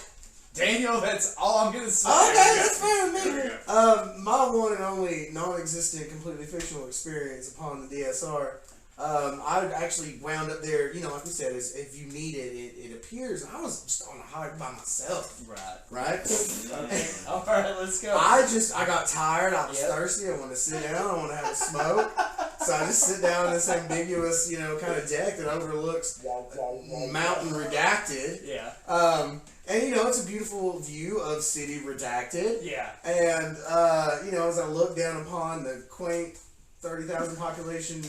Daniel, that's all I'm gonna say. Okay, that's fair enough. My one and only non-existent, completely fictional experience upon the DSR. I actually wound up there. You know, like we said, if you need it, it appears. And I was just on a hike by myself. Right. Okay. All right, let's go. I got tired. I was thirsty. I wanted to sit down. I wanted to have a smoke. So I just sit down on this ambiguous, kind of deck that overlooks Mountain Redacted. Yeah. And it's a beautiful view of City Redacted. Yeah. And as I look down upon the quaint 30,000 population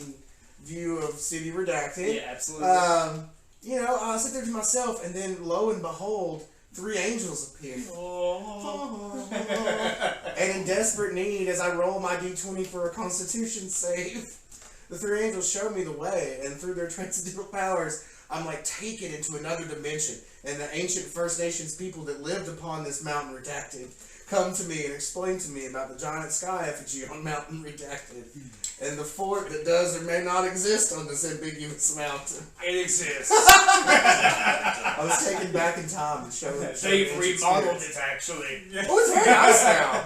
view of City Redacted. Yeah, absolutely. I sit there to myself, and then lo and behold, 3 angels appear. Oh. And in desperate need, as I roll my D20 for a Constitution save, the 3 angels show me the way, and through their transcendental powers, I'm like taken into another dimension. And the ancient First Nations people that lived upon this Mountain Redacted come to me and explain to me about the giant sky effigy on Mountain Redacted and the fort that does or may not exist on this ambiguous mountain. It exists. I was taken back in time and shown. They've remodeled it, actually. Oh, it's very nice now.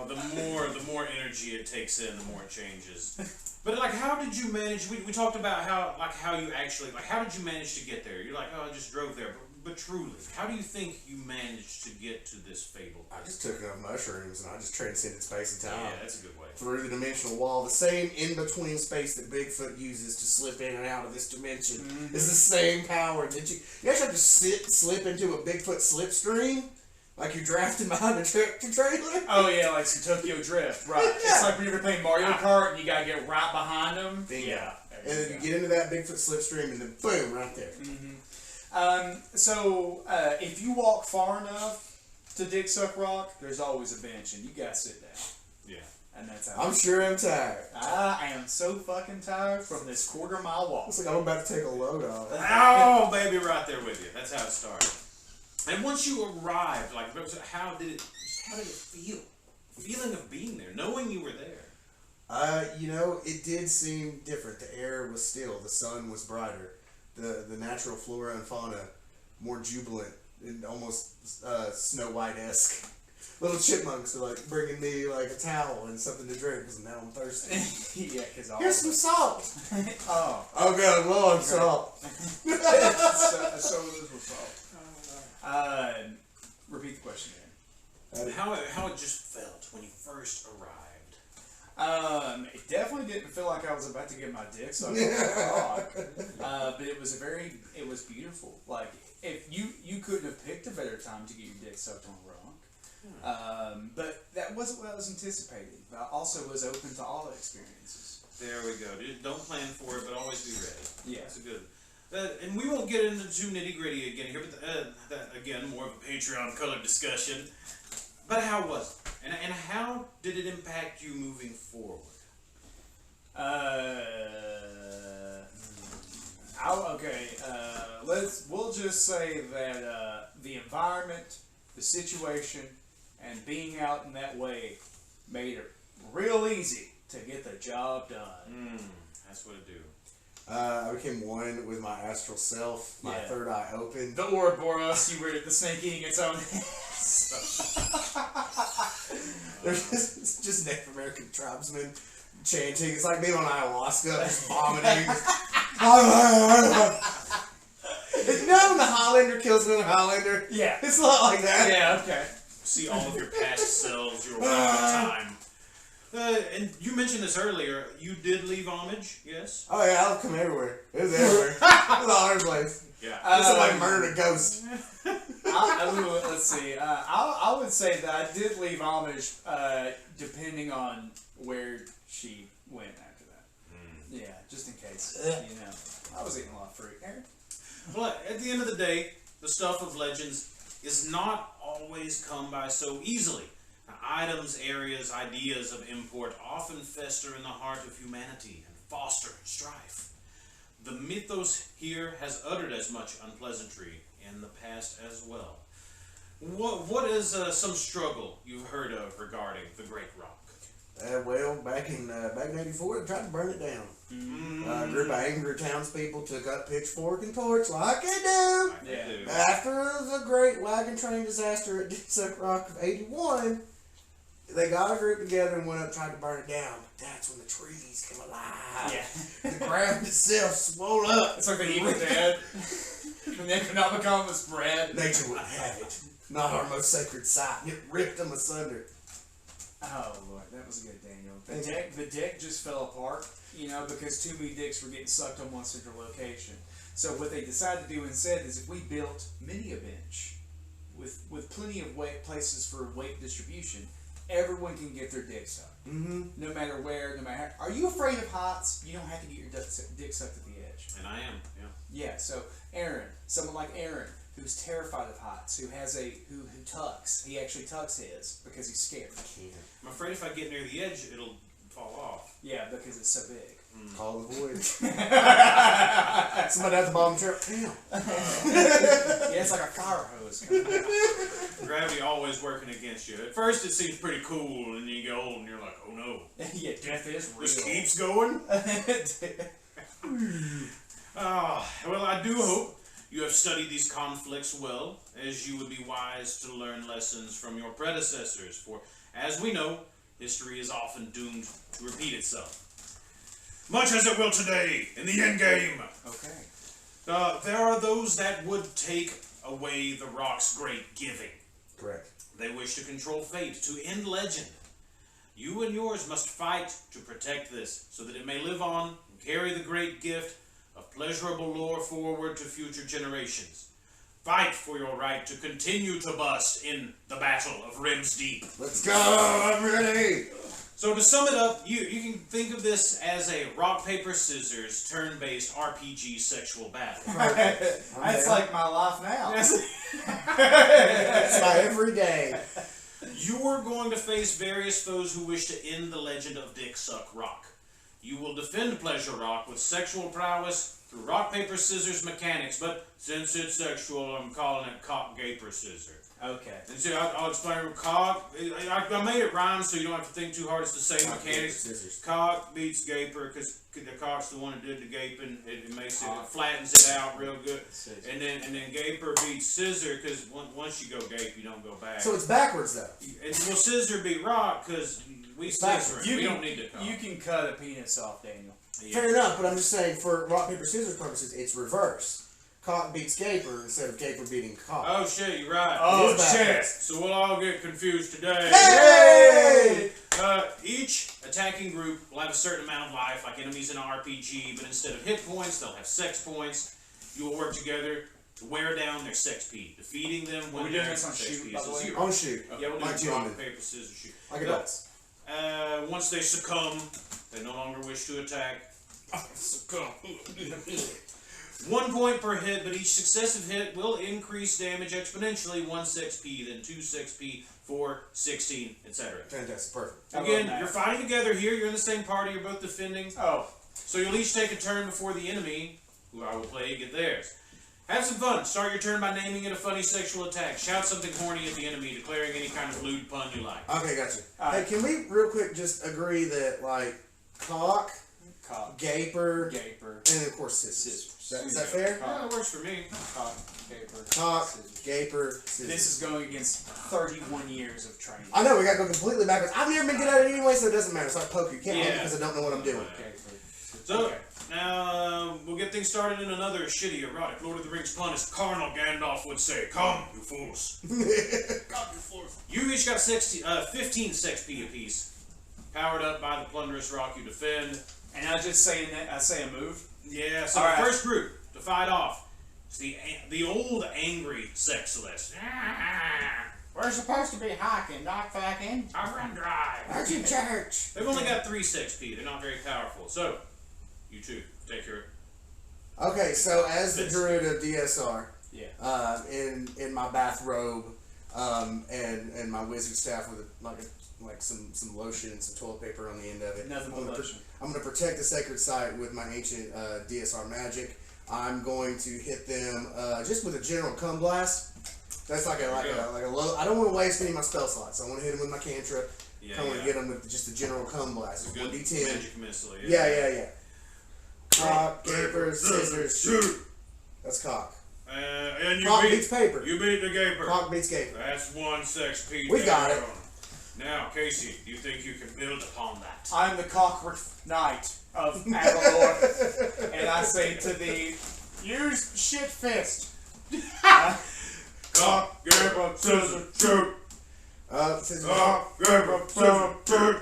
The more energy it takes in, the more it changes. But how did you manage? We talked about how you actually how did you manage to get there? You're like, oh, I just drove there. But truly, how do you think you managed to get to this fabled place? I just took enough mushrooms and I just transcended space and time. Yeah, that's a good way. Through the dimensional wall, the same in-between space that Bigfoot uses to slip in and out of this dimension is the same power. Did you actually have to slip into a Bigfoot slipstream? Like you're drafting behind a tractor trailer? Oh yeah, like some Tokyo Drift, right. Yeah. It's like when you're playing Mario Kart and you gotta get right behind them. Bingo. Yeah. And then you get into that Bigfoot slipstream and then boom, right there. Mm-hmm. So if you walk far enough to Dick Suck Rock, there's always a bench and you gotta sit down. Yeah. And that's how I'm sure I'm tired. I am so fucking tired from this quarter-mile walk. It's like I'm about to take a load off. Oh, baby, right there with you. That's how it started. And once you arrived, how did it feel? Feeling of being there, knowing you were there. It did seem different. The air was still, the sun was brighter, the natural flora and fauna more jubilant and almost Snow White-esque. Little chipmunks are bringing me a towel and something to drink because now I'm thirsty. Yeah, because here's some salt. Oh good Lord, salt. Sodas with salt. Repeat the question again. How it just felt when you first arrived. It definitely didn't feel like I was about to get my dick sucked off the rock. But it was beautiful. Like if you couldn't have picked a better time to get your dick sucked on a rock. But that wasn't what I was anticipating. I also was open to all experiences. There we go. Don't plan for it, but always be ready. Yeah, that's a good. And we won't get into too nitty gritty again here, but that again more of a Patreon colored discussion. But how was it? And how did it impact you moving forward? We'll just say that the environment, the situation, and being out in that way made it real easy to get the job done. That's what it do. I became one with my astral self. My third eye opened. The Ouroboros, you were the snake eating its own There's just Native American tribesmen chanting. It's like being on ayahuasca, just vomiting. When the Highlander kills another Highlander? Yeah. It's a lot like that. Yeah, okay. See all of your past selves, your time. And you mentioned this earlier. You did leave homage, yes? Oh yeah, I'll come everywhere. It was everywhere. It was all over the place. Yeah. Somebody murdered a ghost. Let's see. I would say that I did leave homage, depending on where she went after that. Yeah, just in case. I was eating a lot of fruit. Well, at the end of the day, the stuff of legends is not always come by so easily. Items, areas, ideas of import often fester in the heart of humanity and foster strife. The mythos here has uttered as much unpleasantry in the past as well. What is some struggle you've heard of regarding the Great Rock? Well, back in '84, they tried to burn it down. A group of angry townspeople took up pitchfork and torch like they do. After the Great Wagon Train disaster at Dixuck Rock of '81, they got a group together and went up and tried to burn it down. But that's when the trees came alive. Yeah. The ground itself swole up. It's like the Evil Dead. And they could not become a spread. Nature wouldn't have it. Not our most sacred site. It ripped them asunder. Oh Lord, that was good, Daniel. The deck just fell apart, because too many dicks were getting sucked on one central location. So what they decided to do instead is if we built many a bench with plenty of places for weight distribution, everyone can get their dick sucked. No matter where, no matter how. Are you afraid of heights? You don't have to get your dick sucked at the edge. And I am, yeah. Yeah, so someone like Aaron, who's terrified of heights, who tucks. He actually tucks his because he's scared. I'm afraid if I get near the edge, it'll fall off. Yeah, because it's so big. Call the void. Somebody at the bottom chair. Damn. Yeah, it's like a fire hose. Gravity always working against you. At first, it seems pretty cool, and then you get old, and you're like, oh no. Yeah, death is real. This keeps going. Well, I do hope you have studied these conflicts well, as you would be wise to learn lessons from your predecessors, for, as we know, history is often doomed to repeat itself. Much as it will today, in the endgame. Okay. There are those that would take away the rock's great giving. Correct. They wish to control fate, to end legend. You and yours must fight to protect this, so that it may live on and carry the great gift of pleasurable lore forward to future generations. Fight for your right to continue to bust in the Battle of Rims Deep. Let's go! I'm ready! So to sum it up, you can think of this as a rock, paper, scissors, turn-based RPG sexual battle. That's like my life now. It's my everyday. You are going to face various foes who wish to end the legend of Dick Suck Rock. You will defend Pleasure Rock with sexual prowess through rock, paper, scissors mechanics, but since it's sexual, I'm calling it cock, gaper, scissor. Okay. And see, I'll explain. Cock, I made it rhyme so you don't have to think too hard. It's the same Cock, mechanics. gaper, scissors. Cock beats gaper because the cock's the one that did the gaping. It makes it flattens it out real good. Scissor. And then gaper beats scissor because once you go gape, you don't go back. So it's backwards though. Well, scissor beat rock because we scissor. We don't need to cock. You can cut a penis off, Daniel. Yeah. Fair enough, but I'm just saying for rock, paper, scissors purposes, it's reverse. Cock beats gaper instead of gaper beating cock. Oh shit, you're right. Oh shit. So we'll all get confused today. Hey! Each attacking group will have a certain amount of life, like enemies in an RPG, but instead of hit points, they'll have sex points. You will work together to wear down their sex P, defeating them when We're doing this on shoot, by the way? On shoot. Yeah, we'll Like do rock, gentlemen. paper, scissors, shoot. Like adults. Once they succumb, they no longer wish to attack. Succumb. 1 point per hit, but each successive hit will increase damage exponentially. 1 6p, then 2 6p, 4, 16, etc. Fantastic. Perfect. Again, you're fighting together here. You're in the same party. You're both defending. Oh. So you'll each take a turn before the enemy, who I will play, get theirs. Have some fun. Start your turn by naming it a funny sexual attack. Shout something horny at the enemy, declaring any kind of lewd pun you like. Okay, gotcha. Hey, can we real quick just agree that like cock, gaper, and of course scissors. Is that fair? Yeah, it works for me. Cock, gaper, Cock, scissors. gaper, scissors. This is going against 31 years of training. I know we gotta go completely backwards. I've never been good at it anyway, so it doesn't matter. It's like poker. You can't win because I don't know what I'm doing. So, now, we'll get things started in another shitty, erotic Lord of the Rings pun, as Colonel Gandalf would say. Come, you fools. Come, you fools. You each got 15 sex P apiece, powered up by the plunderous rock you defend. And I just say I say a move? Yeah, so the first group to fight off is the old angry sexless. We're supposed to be hiking, not fucking. I run dry. Aren't you church? They've only got 3 6p. They're not very powerful. So, you two, take your... Okay, so as the druid of DSR, yeah, in my bathrobe, and my wizard staff with like some lotion and some toilet paper on the end of it. Nothing but lotion. I'm going to protect the sacred site with my ancient DSR magic. I'm going to hit them just with a general cum blast. That's like a low. I don't want to waste any of my spell slots. So I want to hit him with my cantrip. I want to get him with just the general cum blast. 1d10. Magic missile. Yeah. Cock, gaper, scissors, shoot. That's cock. And cock beats paper. You beat the gaper. Cock beats gaper. That's 1 6p. We got it. Now, Casey, do you think you can build upon that? I'm the Cockroach Knight of Avalor, and I say to thee, use shit fist. Cock, gaper, scissors, shoot. Gaper, scissors, shoot.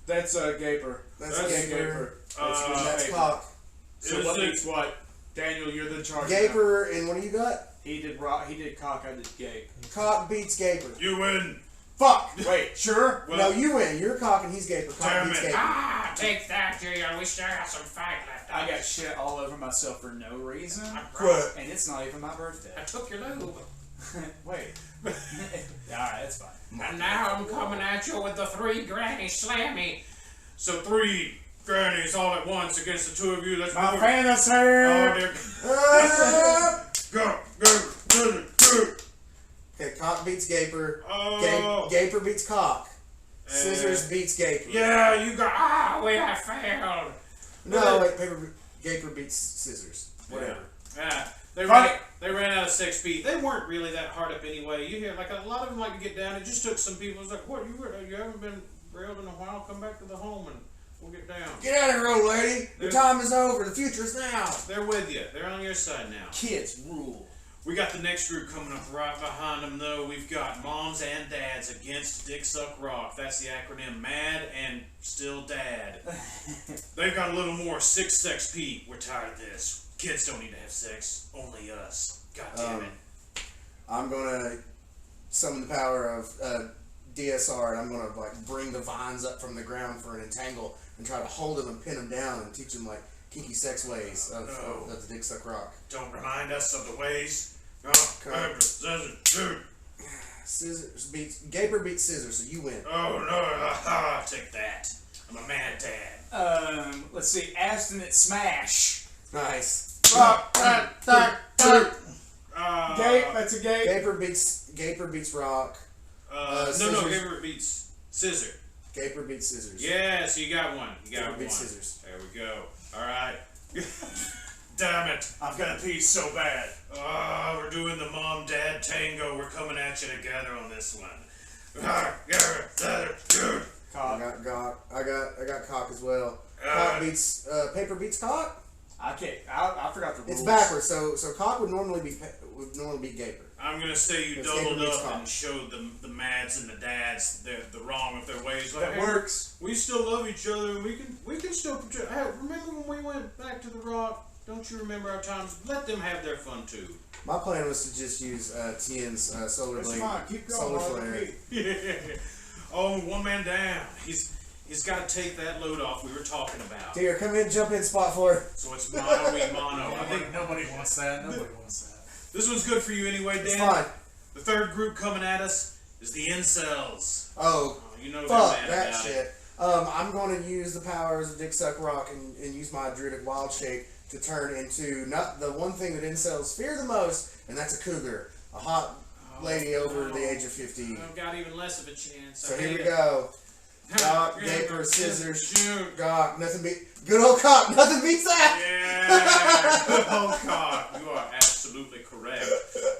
That's a gaper. That's gaper. That's cock. So what means what? Daniel, you're the charge. Gaper, and what do you got? He did rock. He did cock. I did gape. Cock beats gaper. You win. Fuck. Wait. Sure. Well, no, you win. You're cock and he's gaper. Cock beats gaper. Take that, Junior. We still got some fight left. I got shit all over myself for no reason. What? And it's not even my birthday. I took your lube. Wait. Alright, that's fine. And now I'm coming at you with the 3 granny slammy. So 3 grannies all at once against the 2 of you. Let's my move. fantasy. Go. Okay, cock beats gaper. Gaper beats cock. Scissors beats gaper. Yeah, you got. We have failed. No, wait, gaper beats scissors. Whatever. Yeah. They ran out of 6 feet. They weren't really that hard up anyway. You hear like a lot of them like to get down. It just took some people. It's like, what, you haven't been railed in a while? Come back to the home and we'll get down. Get out of here, old lady. Your time is over. The future is now. They're with you. They're on your side now. Kids rule. We got the next group coming up right behind them, though. We've got Moms and Dads Against Dick Suck Rock. That's the acronym MAD and Still Dad. They've got a little more 6XP. We're tired of this. Kids don't need to have sex. Only us. God damn it. I'm going to summon the power of DSR, and I'm going to like bring the vines up from the ground for an entangle and try to hold them and pin them down and teach them like kinky sex ways of the Dick Suck Rock. Don't remind us of the ways. Scissors beats Gaper beats scissors, so you win. Oh no! Take that. I'm a mad dad. Let's see. Abstinent smash. Nice. Gape. That's a gape. Gaper beats rock. No. Gaper beats scissor. Gaper beats scissors. Yeah, so you got one. Gaper beats scissors. There we go. All right. Damn it. I've got to pee so bad. We're doing the mom-dad tango. We're coming at you together on this one. Cock. I got cock as well. Cock beats paper beats cock. I can't. I forgot the rules. It's backwards. So cock would normally be gaper. I'm gonna say you doubled up and showed the mads and the dads the wrong of their ways. Like, that works. We still love each other, and we can still protect. Hey, remember when we went back to the Rock? Don't you remember our times? Let them have their fun too. My plan was to just use Tien's solar blade. Fine. Keep going. Solar flare. Yeah. Oh, one man down. He's got to take that load off we were talking about. Dear, come in, jump in, spot 4. So it's mono. I think nobody wants that. Nobody wants that. This one's good for you anyway, Dan. It's fine. The third group coming at us is the incels. Oh, you know fuck that shit. I'm going to use the powers of Dick Suck Rock and use my Druidic Wild Shape to turn into not the one thing that incels fear the most, and that's a cougar. A hot lady over the age of 50. I've got even less of a chance. So here we go. Cock, gaper, scissors, shoot. Cock, nothing good old cock, nothing beats that. Yeah, good old cock. You are absolutely correct.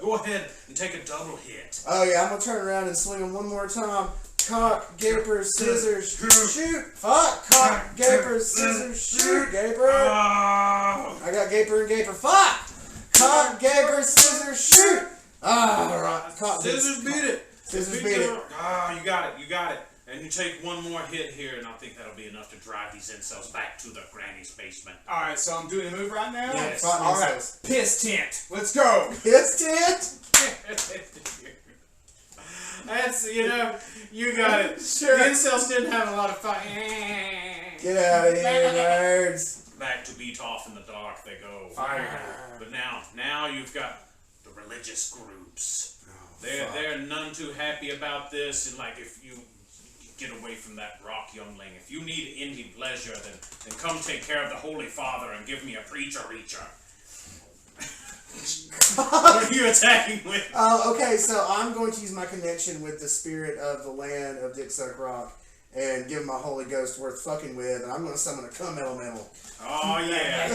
Go ahead and take a double hit. Oh yeah, I'm gonna turn around and swing him one more time. Cock, gaper, scissors, shoot. Fuck. Cock, gaper, scissors, shoot. Gaper. I got gaper and gaper. Fuck. Cock, gaper, scissors, shoot. Right. Cock, scissors beat it. Scissors beat it. You got it. And you take one more hit here, and I think that'll be enough to drive these incels back to the granny's basement. Alright, so I'm doing a move right now? Yes. Alright, piss tent. Let's go. Piss tent? That's, you got it. Sure. The incels didn't have a lot of fun. Get out of here, nerds. Back to beat off in the dark they go. Fire. But now you've got the religious groups. Oh, they're none too happy about this, and like if you get away from that rock, youngling. If you need any pleasure, then come take care of the Holy Father and give me a preacher-reacher. What are you attacking with? Okay, so I'm going to use my connection with the spirit of the land of Dick Suck Rock and give him my Holy Ghost worth fucking with, and I'm going to summon a cum elemental. Oh, yeah.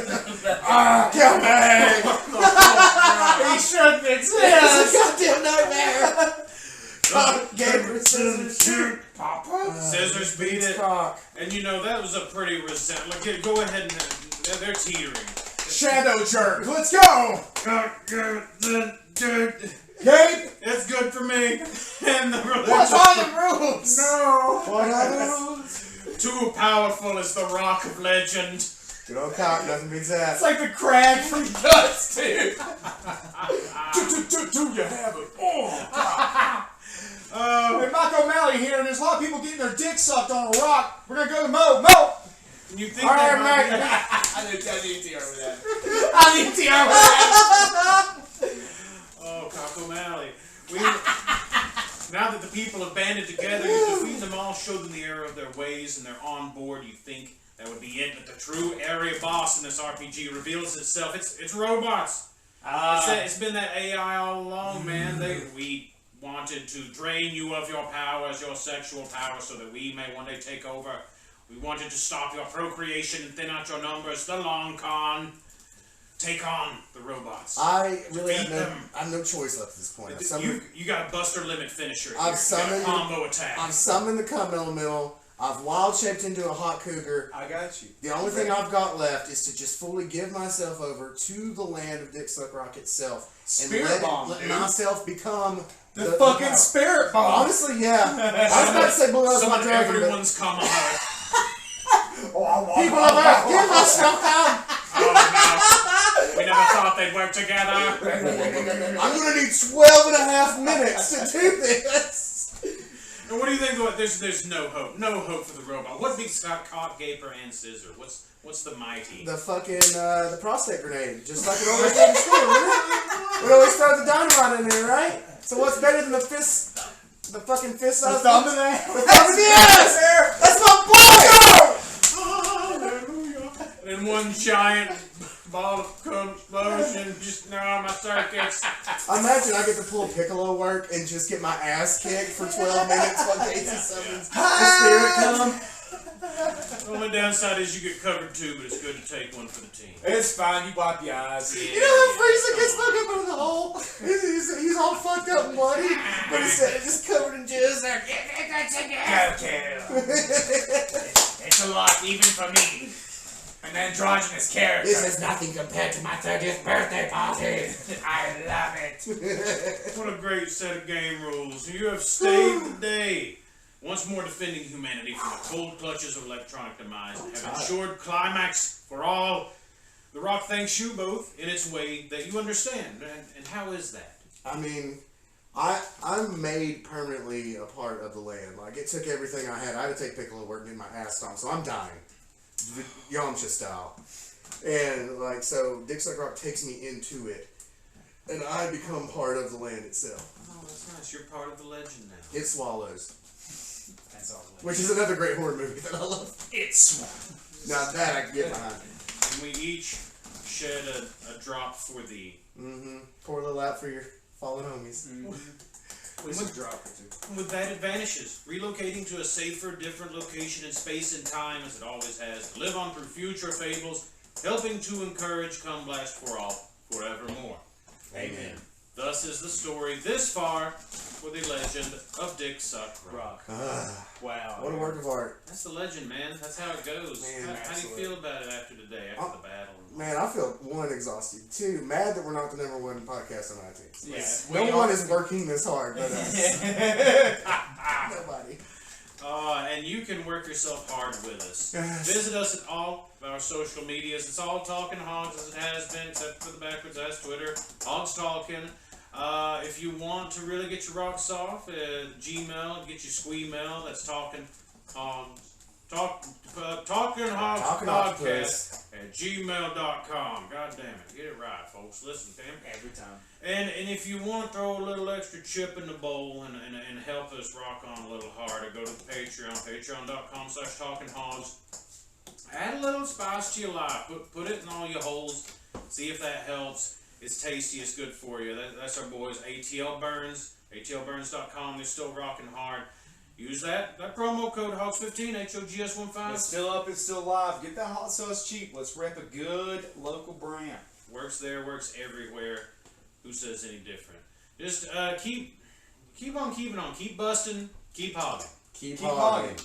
Kill me! He shouldn't exist! It's a goddamn nightmare! Gabriel Scissors shoot! Scissors beat it. Cock. And you know, that was a pretty Like, go ahead and... They're teetering. Shadow jerk, let's go! Gabe! It's good for me. And the What's all the rules? No! What are those? Too powerful is the rock of legend. Good old cock, nothing beats that. It's like the crag from Guts, dude. Do you have it? Oh, hey, Mike O'Malley here, and there's a lot of people getting their dick sucked on a rock. We're gonna go to Mo. And you think All right, that Mike. I need TR with that. I need TR with that. Oh, Cock O'Malley. Now that the people have banded together, you defeat them all, show them the error of their ways, and they're on board, you think that would be it. But the true area boss in this RPG reveals itself. It's robots. It's been that AI all along, man. We wanted to drain you of your powers, your sexual power, so that we may one day take over. We wanted to stop your procreation and thin out your numbers. The long con. Take on the robots. I really have no choice left at this point. You got a Buster Limit finisher. I've summoned combo attack. I've summoned the cum elemental. I've wild shaped into a hot cougar. I got you. The only thing I've got left is to just fully give myself over to the land of Dick Suck Rock itself. Spirit and bomb, let dude. myself become the fucking power. spirit bomb. Honestly, yeah. I was about to say blow up my dragon. Everyone's come on. People of Earth, give myself out. Oh, no. We never thought they'd work together. I'm going to need 12 and a half minutes to do this. And what do you think? There's no hope. No hope for the robot. What beats Cock, Gaper, and Scissor? What's the mighty? The fucking, the prostate grenade. Just like it always did in school, wouldn't it? We always throw the dynamite in there, right? So what's better than the fist? The fucking fist size? The thumb in there? The thumb in the ass! That's my boy! And one giant ball of cum explosion. Just my circuits. Imagine I get to pull Piccolo work and just get my ass kicked for 12 minutes while Casey summons the spirit come. The only downside is you get covered too, but it's good to take one for the team. It's fine. You wipe your eyes. Yeah, You know when Frieza gets stuck up into the hole? He's all fucked up and bloody, but he's just covered in jizz. Okay. It's a lot, even for me. An androgynous character. This is nothing compared to my 30th birthday party. I love it. What a great set of game rules. You have stayed the day. Once more defending humanity from the cold clutches of electronic demise and have ensured climax for all. The Rock thanks you both in its way that you understand. And how is that? I mean, I'm made permanently a part of the land. Like, it took everything I had. I had to take Piccolo work and get my ass stomped, so I'm dying. Yamcha style. And, like, so Dick Suck Rock takes me into it. And I become part of the land itself. Oh, that's nice. You're part of the legend now. It swallows. That's all. Which is another great horror movie that I love. It's Now that I can get behind. And we each shed a drop for thee. Mm-hmm. Pour a little out for your fallen homies. with drop or two. With that, it vanishes, relocating to a safer, different location in space and time, as it always has, to live on through future fables, helping to encourage Come Blast for all, forevermore. Amen. Thus is the story this far for the legend of Dick Suck Rock. Wow. What a work of art. That's the legend, man. That's how it goes. Man, how do you feel about it after today, after the battle? Man, I feel, one, exhausted. Two, mad that we're not the #1 podcast on iTunes. Yeah. No one is working this hard but us. Nobody. And you can work yourself hard with us. Visit us at all of our social medias. It's all Talking Hogs as it has been, except for the backwards ass Twitter. Hogs Talking. If you want to really get your rocks off, Gmail, get your squee-mail. That's Talking Hogs. Talking Hogs Podcast at gmail.com. God damn it. Get it right, folks. Listen to him. Every time. And if you want to throw a little extra chip in the bowl and help us rock on a little harder, go to the Patreon, patreon.com/talkinghogs. Add a little spice to your life. Put it in all your holes. See if that helps. It's tasty. It's good for you. That's our boys, ATL Burns. ATLburns.com. They're still rocking hard. Use that promo code HOGS15, HOGS15. It's still up. It's still live. Get that hot sauce cheap. Let's rep a good local brand. Works there. Works everywhere. Who says any different? Just keep on keeping on. Keep busting. Keep hogging. Keep hogging.